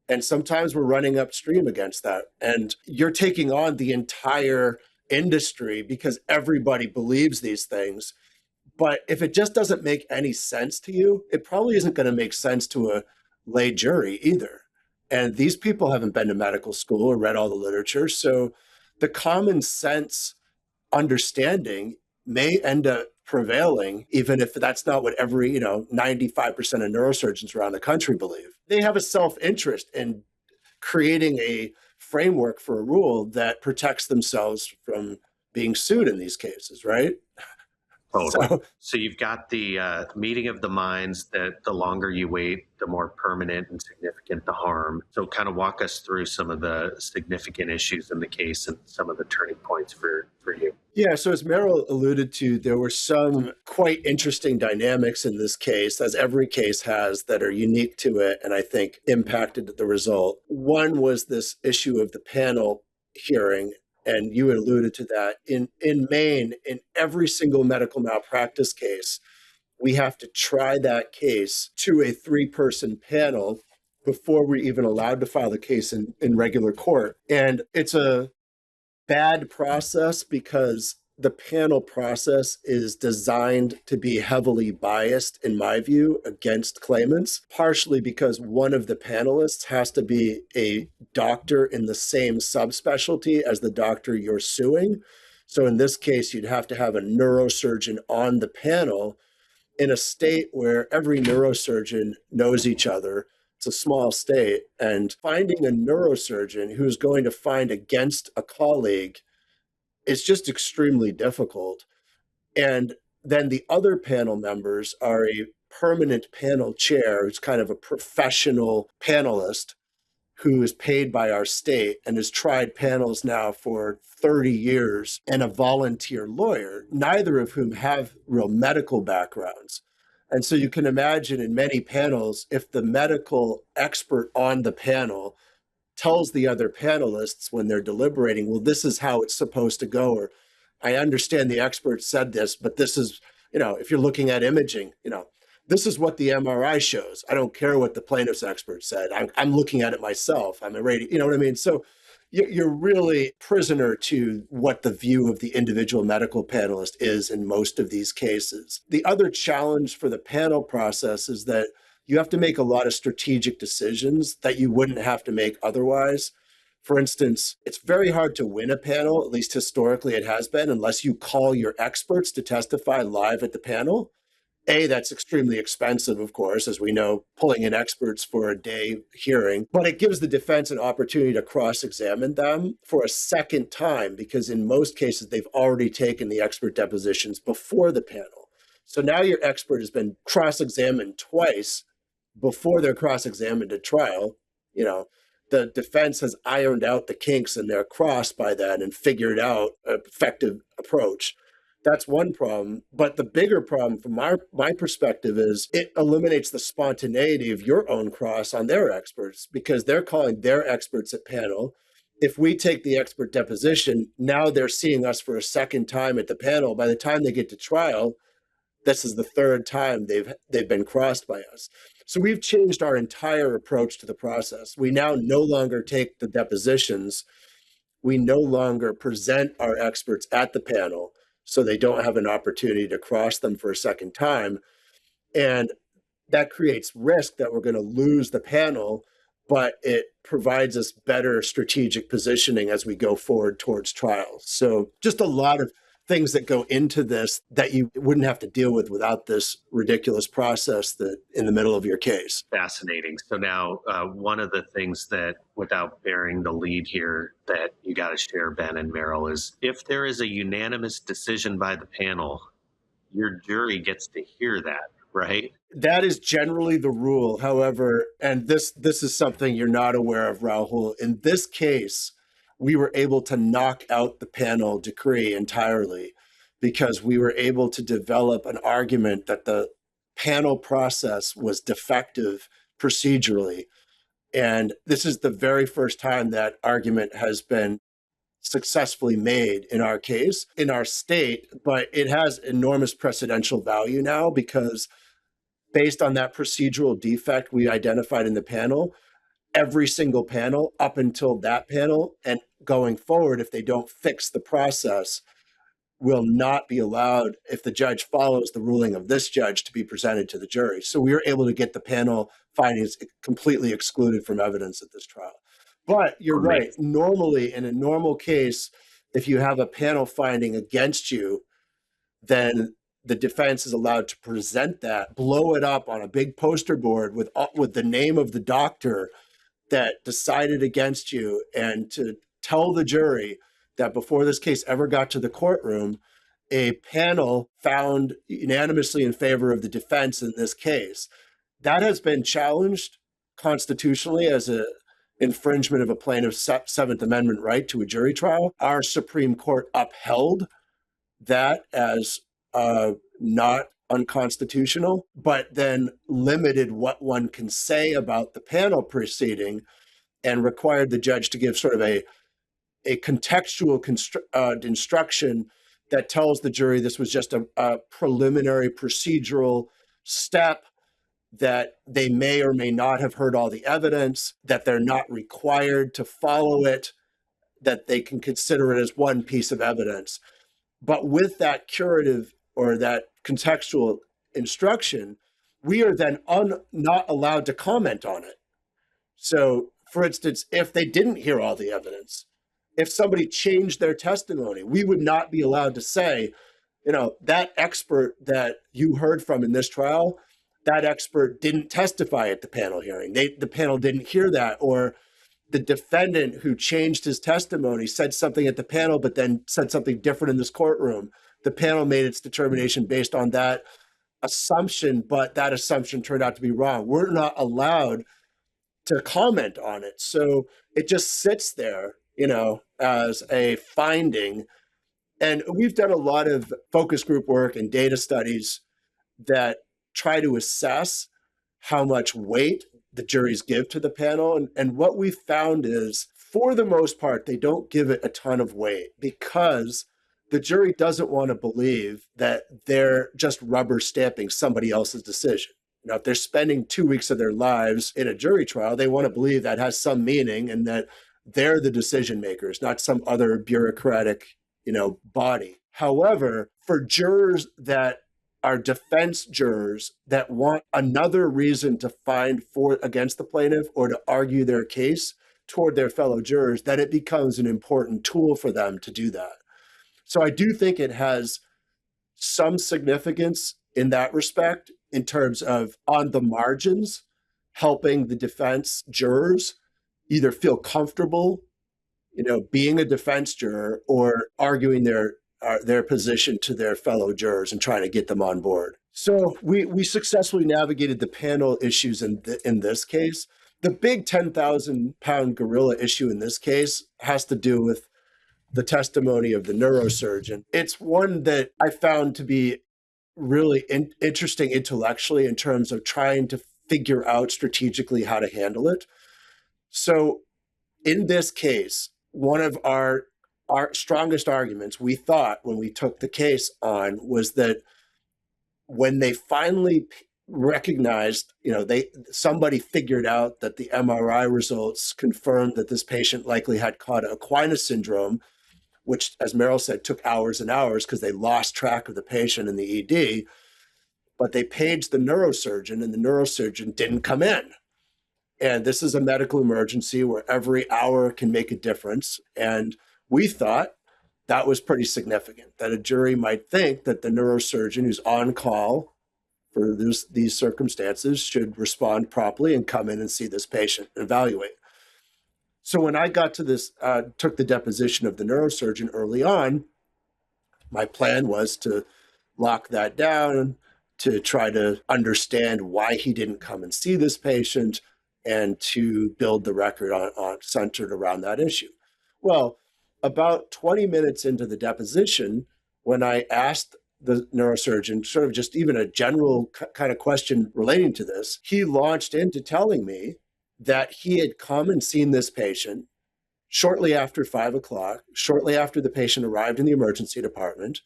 And sometimes we're running upstream against that. And you're taking on the entire industry because everybody believes these things. But if it just doesn't make any sense to you, it probably isn't going to make sense to a lay jury either. And these people haven't been to medical school or read all the literature. So the common sense understanding may end up prevailing, even if that's not what every, 95% of neurosurgeons around the country believe. They have a self-interest in creating a framework for a rule that protects themselves from being sued in these cases, right?
Totally. So you've got the meeting of the minds that the longer you wait, the more permanent and significant the harm. So kind of walk us through some of the significant issues in the case and some of the turning points for you.
Yeah, so as Meryl alluded to, there were some quite interesting dynamics in this case, as every case has, that are unique to it and I think impacted the result. One was this issue of the panel hearing. And you alluded to that. In Maine, in every single medical malpractice case, we have to try that case to a 3-person panel before we're even allowed to file the case in regular court. And it's a bad process because the panel process is designed to be heavily biased, in my view, against claimants, partially because one of the panelists has to be a doctor in the same subspecialty as the doctor you're suing. So in this case, you'd have to have a neurosurgeon on the panel in a state where every neurosurgeon knows each other. It's a small state, and finding a neurosurgeon who's going to find against a colleague is just extremely difficult. And then the other panel members are a permanent panel chair who's kind of a professional panelist who is paid by our state and has tried panels now for 30 years, and a volunteer lawyer, neither of whom have real medical backgrounds. And so you can imagine in many panels, if the medical expert on the panel tells the other panelists when they're deliberating, well, this is how it's supposed to go, or I understand the expert said this, but this is, if you're looking at imaging, this is what the MRI shows. I don't care what the plaintiff's expert said. I'm looking at it myself. I'm a radio, you know what I mean? So you're really prisoner to what the view of the individual medical panelist is in most of these cases. The other challenge for the panel process is that you have to make a lot of strategic decisions that you wouldn't have to make otherwise. For instance, it's very hard to win a panel, at least historically it has been, unless you call your experts to testify live at the panel. That's extremely expensive, of course, as we know, pulling in experts for a day hearing, but it gives the defense an opportunity to cross-examine them for a second time, because in most cases, they've already taken the expert depositions before the panel. So now your expert has been cross-examined twice before they're cross-examined at trial. The defense has ironed out the kinks in their cross by then and figured out an effective approach. That's one problem. But the bigger problem from my perspective is it eliminates the spontaneity of your own cross on their experts, because they're calling their experts at panel. If we take the expert deposition, now they're seeing us for a second time at the panel. By the time they get to trial, this is the third time they've been crossed by us. So we've changed our entire approach to the process. We now no longer take the depositions. We no longer present our experts at the panel, so they don't have an opportunity to cross them for a second time. And that creates risk that we're going to lose the panel, but it provides us better strategic positioning as we go forward towards trial. So just a lot of things that go into this that you wouldn't have to deal with without this ridiculous process that in the middle of your case.
Fascinating. So now, one of the things that, without bearing the lead here, that you got to share, Ben and Meryl, is if there is a unanimous decision by the panel, your jury gets to hear that, right?
That is generally the rule. However, and this is something you're not aware of, Rahul. In this case, we were able to knock out the panel decree entirely because we were able to develop an argument that the panel process was defective procedurally. And this is the very first time that argument has been successfully made in our case, in our state, but it has enormous precedential value now because based on that procedural defect we identified in the panel, every single panel up until that panel and going forward, if they don't fix the process, will not be allowed, if the judge follows the ruling of this judge, to be presented to the jury. So we were able to get the panel findings completely excluded from evidence at this trial. But you're right. Normally, in a normal case, if you have a panel finding against you, then the defense is allowed to present that, blow it up on a big poster board with the name of the doctor that decided against you, and to tell the jury that before this case ever got to the courtroom, a panel found unanimously in favor of the defense in this case. That has been challenged constitutionally as an infringement of a plaintiff's Seventh Amendment right to a jury trial. Our Supreme Court upheld that as not unconstitutional, but then limited what one can say about the panel proceeding and required the judge to give sort of a contextual instruction that tells the jury this was just a preliminary procedural step, that they may or may not have heard all the evidence, that they're not required to follow it, that they can consider it as one piece of evidence. But with that curative or that contextual instruction, we are then not allowed to comment on it. So, for instance, if they didn't hear all the evidence, if somebody changed their testimony, we would not be allowed to say, that expert that you heard from in this trial, that expert didn't testify at the panel hearing. The panel didn't hear that. Or the defendant who changed his testimony said something at the panel, but then said something different in this courtroom. The panel made its determination based on that assumption, but that assumption turned out to be wrong. We're not allowed to comment on it. So it just sits there, as a finding. And we've done a lot of focus group work and data studies that try to assess how much weight the juries give to the panel. And what we found is, for the most part, they don't give it a ton of weight because the jury doesn't want to believe that they're just rubber stamping somebody else's decision. If they're spending 2 weeks of their lives in a jury trial, they want to believe that has some meaning and that they're the decision makers, not some other bureaucratic, body. However, for jurors that are defense jurors that want another reason to find against the plaintiff or to argue their case toward their fellow jurors, that it becomes an important tool for them to do that. So I do think it has some significance in that respect, in terms of on the margins, helping the defense jurors either feel comfortable, being a defense juror or arguing their position to their fellow jurors and trying to get them on board. So we successfully navigated the panel issues in this case. The big 10,000-pound gorilla issue in this case has to do with the testimony of the neurosurgeon. It's one that I found to be really interesting intellectually in terms of trying to figure out strategically how to handle it. So in this case, one of our strongest arguments, we thought when we took the case on, was that when they finally recognized, somebody figured out that the MRI results confirmed that this patient likely had cauda equina syndrome, which, as Meryl said, took hours and hours because they lost track of the patient in the ED. But they paged the neurosurgeon, and the neurosurgeon didn't come in. And this is a medical emergency where every hour can make a difference. And we thought that was pretty significant, that a jury might think that the neurosurgeon who's on call for these circumstances should respond properly and come in and see this patient and evaluate. So when I got to this, took the deposition of the neurosurgeon early on, my plan was to lock that down, to try to understand why he didn't come and see this patient, and to build the record on centered around that issue. Well, about 20 minutes into the deposition, when I asked the neurosurgeon sort of just even a general kind of question relating to this, he launched into telling me that he had come and seen this patient shortly after 5 o'clock, shortly after the patient arrived in the emergency department,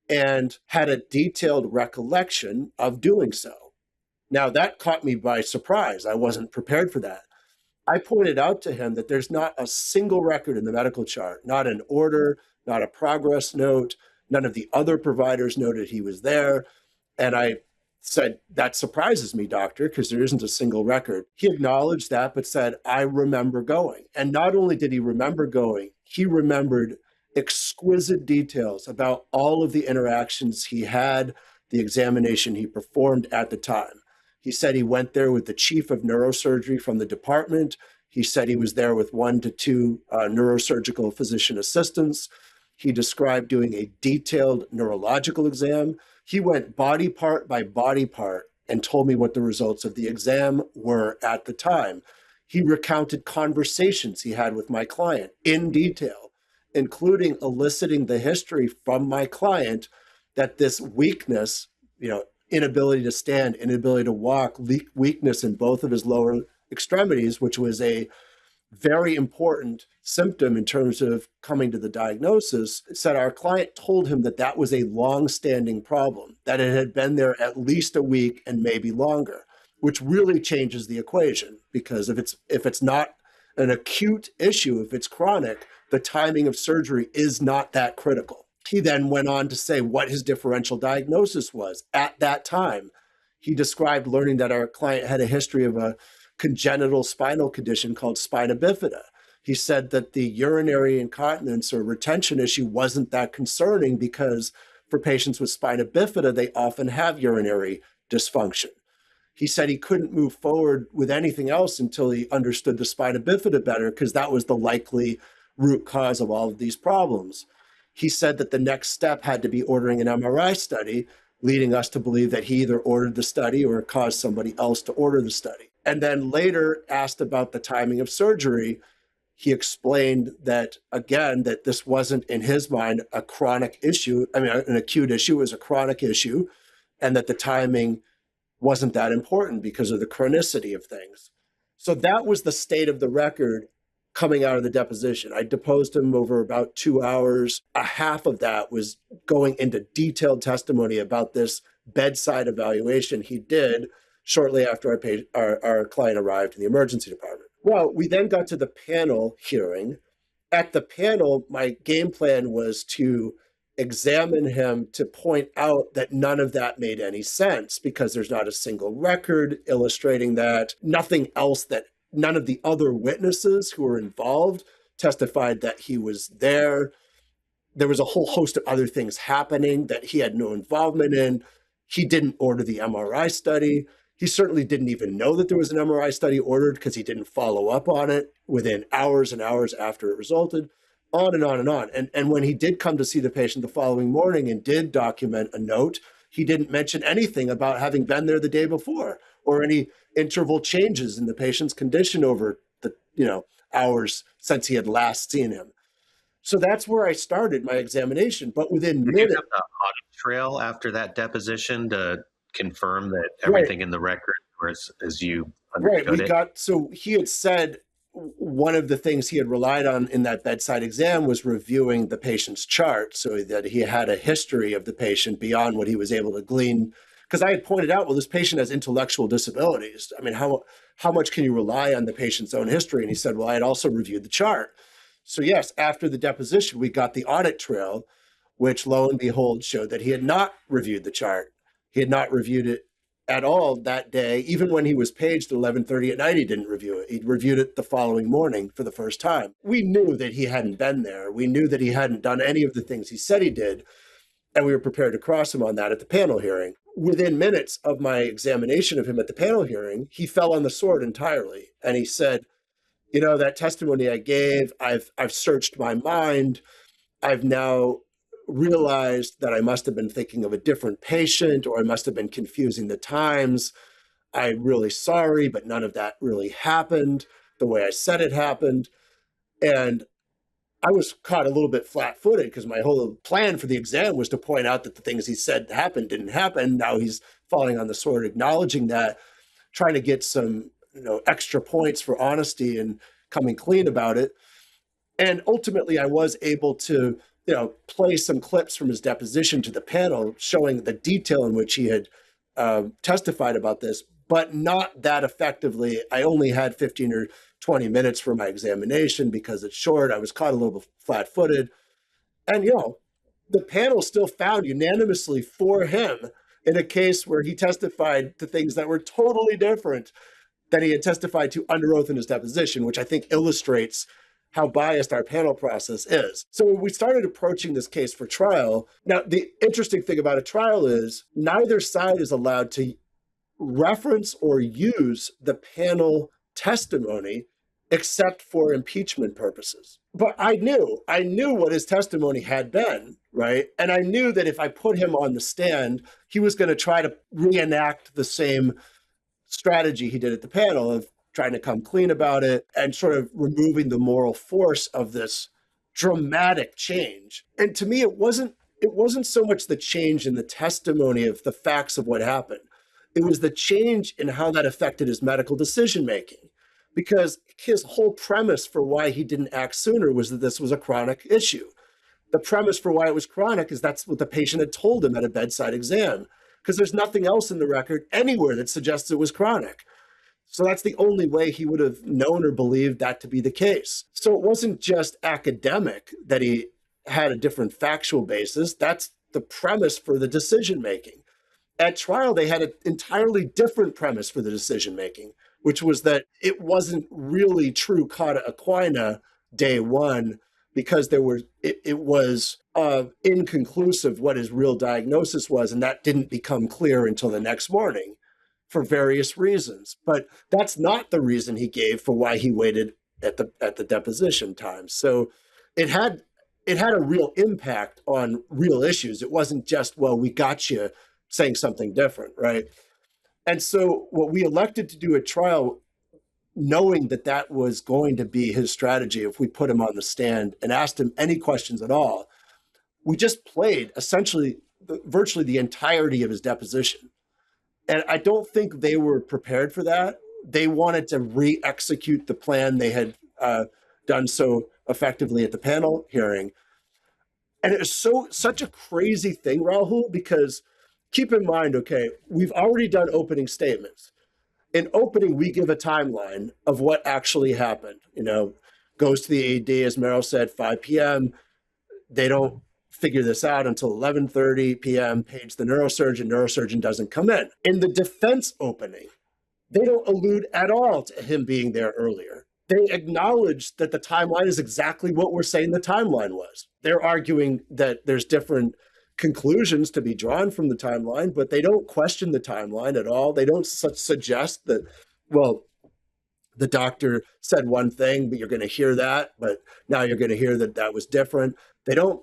and had a detailed recollection of doing so. Now, that caught me by surprise. I wasn't prepared for that. I pointed out to him that there's not a single record in the medical chart, not an order, not a progress note. None of the other providers noted he was there. And I said, that surprises me, doctor, because there isn't a single record. He acknowledged that, but said, I remember going. And not only did he remember going, he remembered exquisite details about all of the interactions he had, the examination he performed at the time. He said he went there with the chief of neurosurgery from the department. He said he was there with 1 to 2 neurosurgical physician assistants. He described doing a detailed neurological exam. He went body part by body part and told me what the results of the exam were at the time. He recounted conversations he had with my client in detail, including eliciting the history from my client that this weakness, inability to stand, inability to walk, weakness in both of his lower extremities, which was a very important symptom in terms of coming to the diagnosis, said our client told him that that was a long-standing problem, that it had been there at least a week and maybe longer, which really changes the equation, because if it's not an acute issue, if it's chronic, the timing of surgery is not that critical. He then went on to say what his differential diagnosis was. At that time, he described learning that our client had a history of a congenital spinal condition called spina bifida. He said that the urinary incontinence or retention issue wasn't that concerning because for patients with spina bifida, they often have urinary dysfunction. He said he couldn't move forward with anything else until he understood the spina bifida better, because that was the likely root cause of all of these problems. He said that the next step had to be ordering an MRI study, leading us to believe that he either ordered the study or caused somebody else to order the study. And then later asked about the timing of surgery. He explained that, again, that this wasn't in his mind a chronic issue. An acute issue, it was a chronic issue, and that the timing wasn't that important because of the chronicity of things. So that was the state of the record coming out of the deposition. I deposed him over about 2 hours. A half of that was going into detailed testimony about this bedside evaluation he did shortly after our client arrived in the emergency department. Well, we then got to the panel hearing. At the panel, my game plan was to examine him to point out that none of that made any sense, because there's not a single record illustrating that, nothing else, that none of the other witnesses who were involved testified that he was there. There was a whole host of other things happening that he had no involvement in. He didn't order the MRI study. He certainly didn't even know that there was an MRI study ordered, because he didn't follow up on it within hours and hours after it resulted, on and on and on. And when he did come to see the patient the following morning and did document a note, he didn't mention anything about having been there the day before or any interval changes in the patient's condition over the hours since he had last seen him. So that's where I started my examination. But within minutes,
did you have the audit trail after that deposition to confirm that everything in the record was as you understood it?
So he had said one of the things he had relied on in that bedside exam was reviewing the patient's chart, so that he had a history of the patient beyond what he was able to glean. Because I had pointed out, well, this patient has intellectual disabilities. How much can you rely on the patient's own history? And he said, well, I had also reviewed the chart. So yes, after the deposition, we got the audit trail, which lo and behold showed that he had not reviewed the chart. He had not reviewed it at all that day. Even when he was paged at 11:30 at night, he didn't review it. He reviewed it the following morning for the first time. We knew that he hadn't been there. We knew that he hadn't done any of the things he said he did, and we were prepared to cross him on that at the panel hearing. Within minutes of my examination of him at the panel hearing, he fell on the sword entirely. And he said, you know, that testimony I gave, I've searched my mind. I've now realized that I must have been thinking of a different patient, or I must have been confusing the times. I'm really sorry, but none of that really happened the way I said it happened. And I was caught a little bit flat-footed because my whole plan for the exam was to point out that the things he said happened didn't happen. Now he's falling on the sword, acknowledging that, trying to get some, extra points for honesty and coming clean about it. And ultimately, I was able to, play some clips from his deposition to the panel, showing the detail in which he had testified about this, but not that effectively. I only had 15 or 20 minutes for my examination because it's short. I was caught a little bit flat-footed. And, the panel still found unanimously for him in a case where he testified to things that were totally different than he had testified to under oath in his deposition, which I think illustrates how biased our panel process is. So when we started approaching this case for trial, now the interesting thing about a trial is neither side is allowed to reference or use the panel testimony except for impeachment purposes. But I knew what his testimony had been, right? And I knew that if I put him on the stand, he was going to try to reenact the same strategy he did at the panel of trying to come clean about it and sort of removing the moral force of this dramatic change. And to me, it wasn't so much the change in the testimony of the facts of what happened. It was the change in how that affected his medical decision-making, because his whole premise for why he didn't act sooner was that this was a chronic issue. The premise for why it was chronic is that's what the patient had told him at a bedside exam, because there's nothing else in the record anywhere that suggests it was chronic. So that's the only way he would have known or believed that to be the case. So it wasn't just academic that he had a different factual basis. That's the premise for the decision-making. At trial, they had an entirely different premise for the decision-making, which was that it wasn't really true cauda equina day one, because it was inconclusive what his real diagnosis was, and that didn't become clear until the next morning for various reasons. But that's not the reason he gave for why he waited at the deposition time. So it had a real impact on real issues. It wasn't just, well, we got you saying something different, right? And so what we elected to do at trial, knowing that that was going to be his strategy if we put him on the stand and asked him any questions at all, we just played essentially virtually the entirety of his deposition. And I don't think they were prepared for that. They wanted to re-execute the plan they had done so effectively at the panel hearing. And it was such a crazy thing, Rahul, because keep in mind, okay, we've already done opening statements. In opening, we give a timeline of what actually happened. Goes to the AD, as Meryl said, 5 p.m. They don't figure this out until 11:30 p.m., page the neurosurgeon doesn't come in. In the defense opening, they don't allude at all to him being there earlier. They acknowledge that the timeline is exactly what we're saying the timeline was. They're arguing that there's different conclusions to be drawn from the timeline, but they don't question the timeline at all. They don't suggest that, well, the doctor said one thing, but you're going to hear that, but now you're going to hear that that was different. They don't,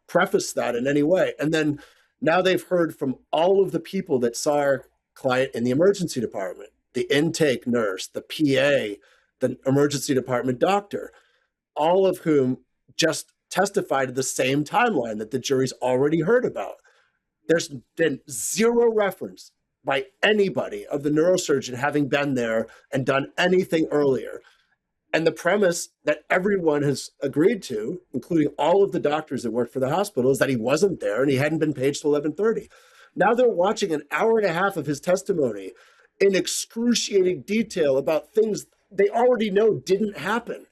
preface that in any way. And then now they've heard from all of the people that saw our client in the emergency department, the intake nurse, the PA, the emergency department doctor, all of whom just testified to the same timeline that the jury's already heard about. There's been zero reference by anybody of the neurosurgeon having been there and done anything earlier. And the premise that everyone has agreed to, including all of the doctors that worked for the hospital, is that he wasn't there and he hadn't been paged till 11:30. Now they're watching an hour and a half of his testimony in excruciating detail about things they already know didn't happen.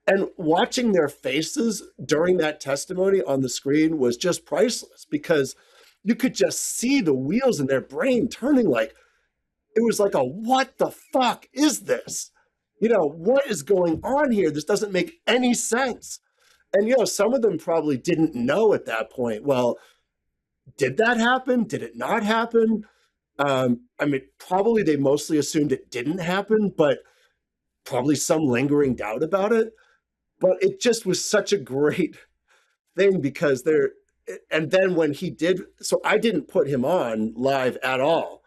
And watching their faces during that testimony on the screen was just priceless, because you could just see the wheels in their brain turning. Like, it was like a, what the fuck is this? What is going on here? This doesn't make any sense. And, some of them probably didn't know at that point, well, did that happen? Did it not happen? Probably they mostly assumed it didn't happen, but probably some lingering doubt about it. But it just was such a great thing because and then when he did, so I didn't put him on live at all.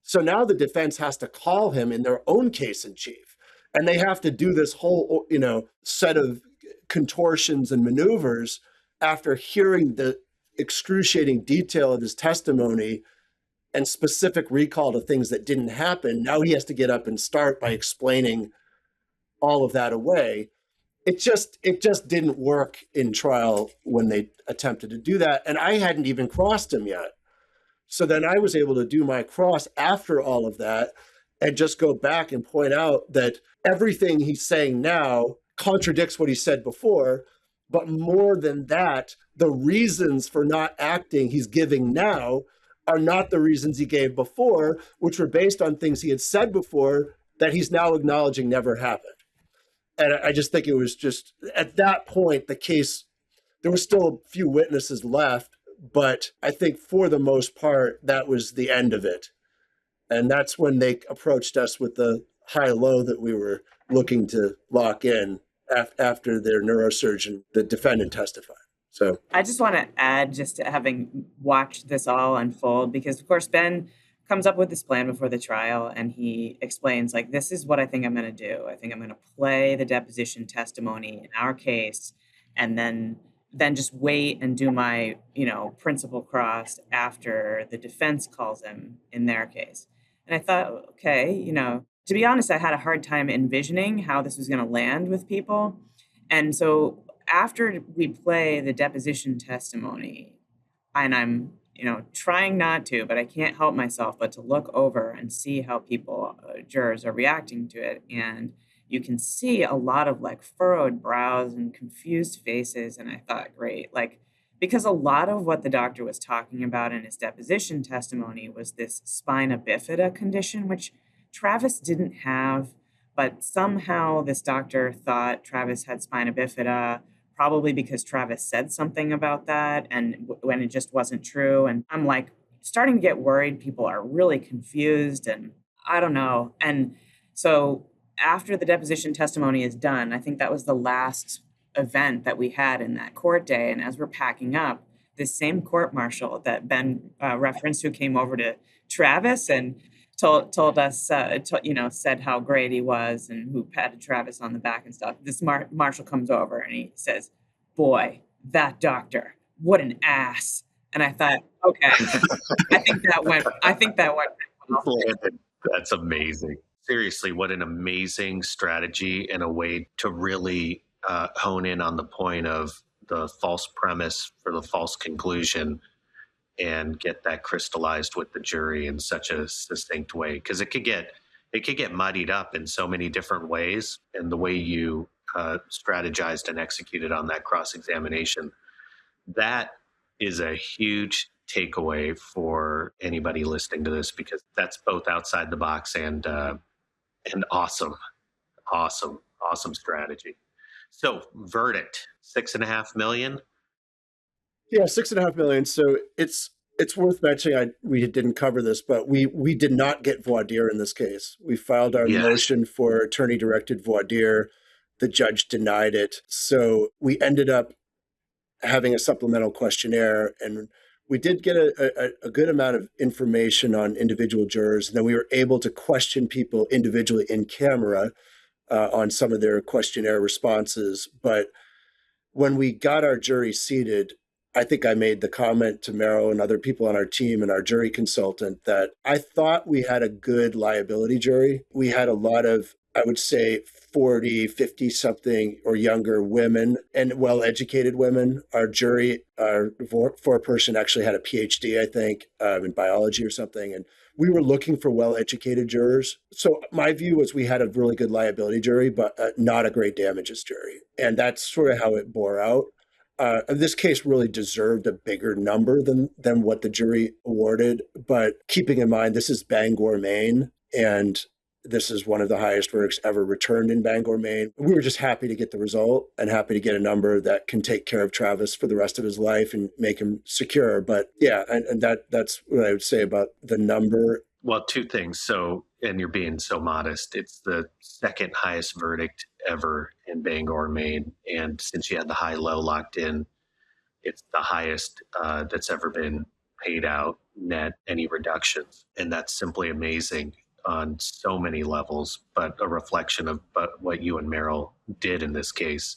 So now the defense has to call him in their own case in chief. And they have to do this whole, set of contortions and maneuvers after hearing the excruciating detail of his testimony and specific recall to things that didn't happen. Now he has to get up and start by explaining all of that away. It just didn't work in trial when they attempted to do that. And I hadn't even crossed him yet. So then I was able to do my cross after all of that and just go back and point out that everything he's saying now contradicts what he said before. But more than that, the reasons for not acting he's giving now are not the reasons he gave before, which were based on things he had said before that he's now acknowledging never happened. And I just think it was just, at that point, the case, there was still a few witnesses left, but I think for the most part, that was the end of it. And that's when they approached us with the high-low that we were looking to lock in after their neurosurgeon, the defendant, testified. So
I just want to add, just to having watched this all unfold, because of course Ben comes up with this plan before the trial and he explains, like, this is what I think I'm going to do. I think I'm going to play the deposition testimony in our case and then just wait and do my, principal cross after the defense calls him in their case. And I thought, okay, to be honest, I had a hard time envisioning how this was going to land with people. And so after we play the deposition testimony, and I'm, trying not to, but I can't help myself but to look over and see how people, jurors, are reacting to it. And you can see a lot of like furrowed brows and confused faces. And I thought, great, because a lot of what the doctor was talking about in his deposition testimony was this spina bifida condition, which Travis didn't have, but somehow this doctor thought Travis had spina bifida, probably because Travis said something about that and when it just wasn't true. And I'm like starting to get worried. People are really confused and I don't know. And so after the deposition testimony is done, I think that was the last event that we had in that court day. And as we're packing up, this same court marshal that Ben referenced, who came over to Travis and told us, said how great he was and who patted Travis on the back and stuff. This marshal comes over and he says, boy, that doctor, what an ass. And I thought, okay, I think that went well.
That's amazing. Seriously, what an amazing strategy and a way to really hone in on the point of the false premise for the false conclusion and get that crystallized with the jury in such a succinct way, because it could get muddied up in so many different ways. And the way you strategized and executed on that cross-examination, that is a huge takeaway for anybody listening to this, because that's both outside the box and awesome strategy. So verdict, $6.5 million.
Yeah, $6.5 million. So it's worth mentioning. We didn't cover this, but we did not get voir dire in this case. We filed our motion for attorney-directed voir dire. The judge denied it, so we ended up having a supplemental questionnaire, and we did get a good amount of information on individual jurors. And then we were able to question people individually in camera on some of their questionnaire responses. But when we got our jury seated, I think I made the comment to Meryl and other people on our team and our jury consultant that I thought we had a good liability jury. We had a lot of, I would say, 40, 50 something or younger women and well-educated women. Our jury, our foreperson actually had a PhD, I think, in biology or something. And we were looking for well-educated jurors. So my view was we had a really good liability jury, but not a great damages jury. And that's sort of how it bore out. This case really deserved a bigger number than what the jury awarded. But keeping in mind, this is Bangor, Maine, and this is one of the highest verdicts ever returned in Bangor, Maine. We were just happy to get the result and happy to get a number that can take care of Travis for the rest of his life and make him secure. But yeah, and that's what I would say about the number.
Well, two things. So, and you're being so modest. It's the second highest verdict ever in Bangor, Maine. And since you had the high-low locked in, it's the highest that's ever been paid out net, any reductions. And that's simply amazing on so many levels, but a reflection of what you and Meryl did in this case.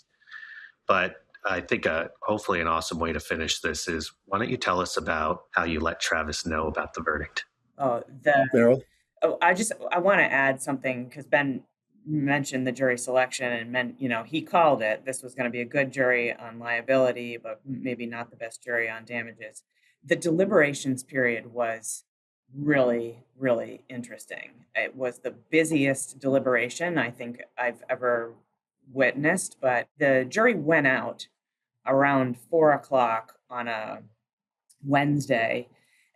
But I think hopefully an awesome way to finish this is, why don't you tell us about how you let Travis know about the verdict?
Meryl?
I want to add something because Ben mentioned the jury selection and he called it. This was going to be a good jury on liability, but maybe not the best jury on damages. The deliberations period was really, really interesting. It was the busiest deliberation I think I've ever witnessed, but the jury went out around 4:00 on a Wednesday.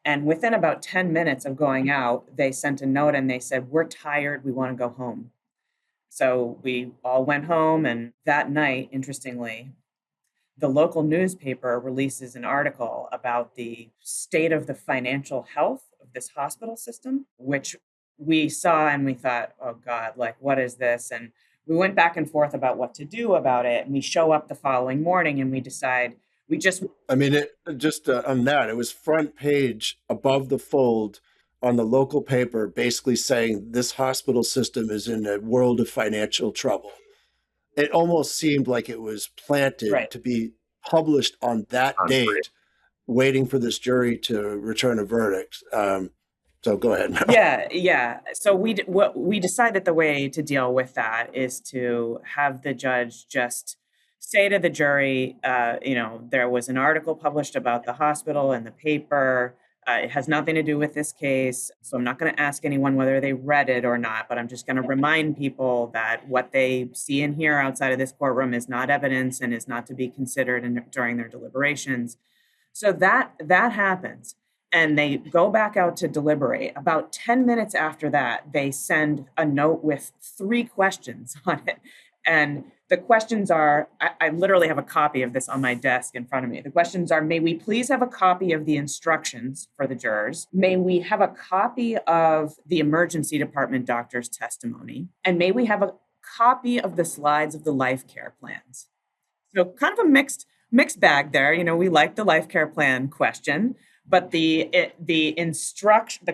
And within about 10 minutes of going out, they sent a note and they said, "We're tired. We want to go home." So we all went home. And that night, interestingly, the local newspaper releases an article about the state of the financial health of this hospital system, which we saw and we thought, oh God, like, what is this? And we went back and forth about what to do about it. And we show up the following morning and we decide
on that, it was front page above the fold on the local paper, basically saying this hospital system is in a world of financial trouble. It almost seemed like it was planted to be published on that date, waiting for this jury to return a verdict. So go ahead, Meryl.
Yeah. So we decided the way to deal with that is to have the judge just say to the jury, there was an article published about the hospital in the paper. It has nothing to do with this case. So I'm not going to ask anyone whether they read it or not, but I'm just going to remind people that what they see and hear outside of this courtroom is not evidence and is not to be considered during their deliberations. So that happens. And they go back out to deliberate. About 10 minutes after that, they send a note with 3 questions on it. And the questions are, I literally have a copy of this on my desk in front of me. The questions are, may we please have a copy of the instructions for the jurors? May we have a copy of the emergency department doctor's testimony? And may we have a copy of the slides of the life care plans? So kind of a mixed bag there. We like the life care plan question, but the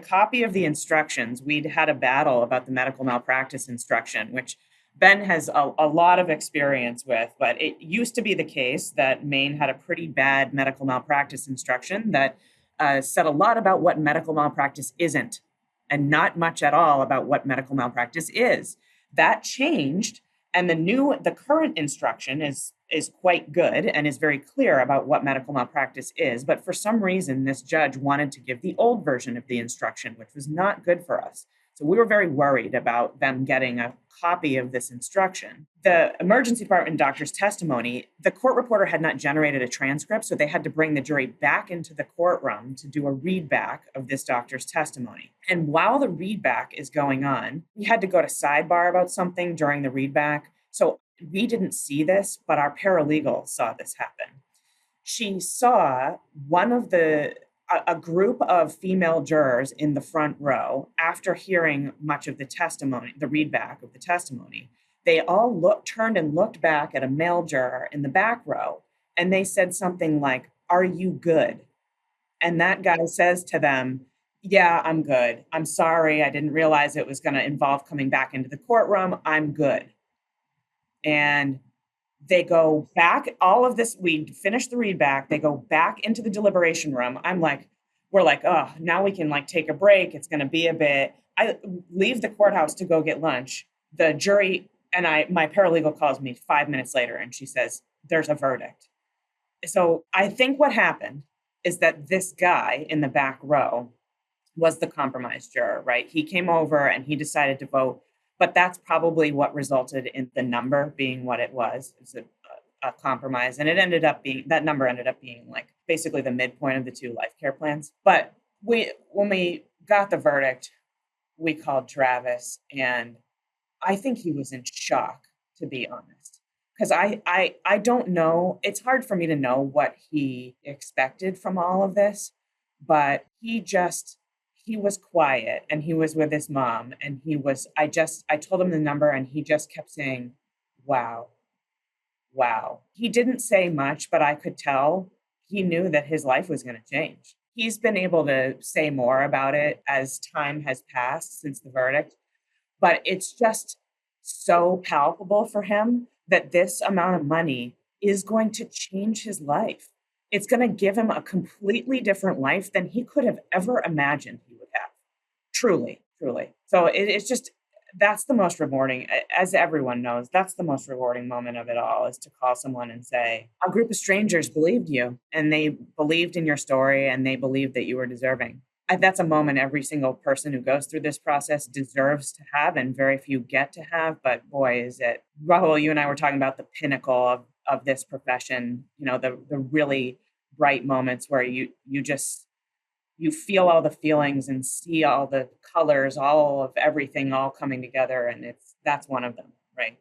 copy of the instructions, we'd had a battle about the medical malpractice instruction, which Ben has a lot of experience with, but it used to be the case that Maine had a pretty bad medical malpractice instruction that said a lot about what medical malpractice isn't and not much at all about what medical malpractice is. That changed, and the current instruction is quite good and is very clear about what medical malpractice is. But for some reason, this judge wanted to give the old version of the instruction, which was not good for us. So we were very worried about them getting a copy of this instruction. The emergency department doctor's testimony, the court reporter had not generated a transcript, so they had to bring the jury back into the courtroom to do a readback of this doctor's testimony. And while the readback is going on, we had to go to sidebar about something during the readback. So we didn't see this, but our paralegal saw this happen. She saw a group of female jurors in the front row, after hearing much of the testimony, the readback of the testimony, they all turned and looked back at a male juror in the back row, and they said something like, "Are you good?" And that guy says to them, "Yeah, I'm good. I'm sorry. I didn't realize it was going to involve coming back into the courtroom. I'm good." And they go back, all of this, we finish the readback, they go back into the deliberation room. We're like, oh, now we can take a break. It's going to be a bit. I leave the courthouse to go get lunch. The jury and my paralegal calls me 5 minutes later and she says, "There's a verdict." So I think what happened is that this guy in the back row was the compromised juror, right? He came over and he decided to vote. But that's probably what resulted in the number being what it was. It's a compromise. And that number ended up being like basically the midpoint of the 2 life care plans. But when we got the verdict, we called Travis, and I think he was in shock, to be honest. Because I don't know. It's hard for me to know what he expected from all of this, but he was quiet, and he was with his mom, and I told him the number, and he just kept saying, wow, wow. He didn't say much, but I could tell he knew that his life was going to change. He's been able to say more about it as time has passed since the verdict, but it's just so palpable for him that this amount of money is going to change his life. It's going to give him a completely different life than he could have ever imagined he would have. Truly, truly. So it's just, that's the most rewarding, as everyone knows, that's the most rewarding moment of it all, is to call someone and say, a group of strangers believed you, and they believed in your story, and they believed that you were deserving. That's a moment every single person who goes through this process deserves to have, and very few get to have. But boy, is it. Rahul, you and I were talking about the pinnacle of this profession, the really bright moments where you feel all the feelings and see all the colors, all of everything all coming together. And that's one of them, right?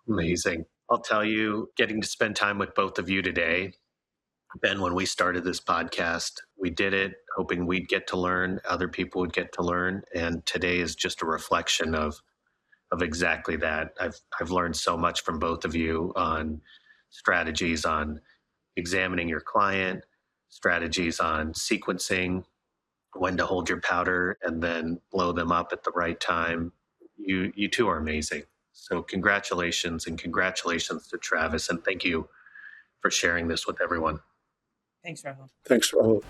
Amazing. I'll tell you, getting to spend time with both of you today, Ben, when we started this podcast, we did it hoping we'd get to learn, other people would get to learn. And today is just a reflection of exactly that. I've learned so much from both of you on strategies on examining your client, strategies on sequencing, when to hold your powder and then blow them up at the right time. You two are amazing. So congratulations, and congratulations to Travis. And thank you for sharing this with everyone.
Thanks, Rahul.
Thanks, Rahul.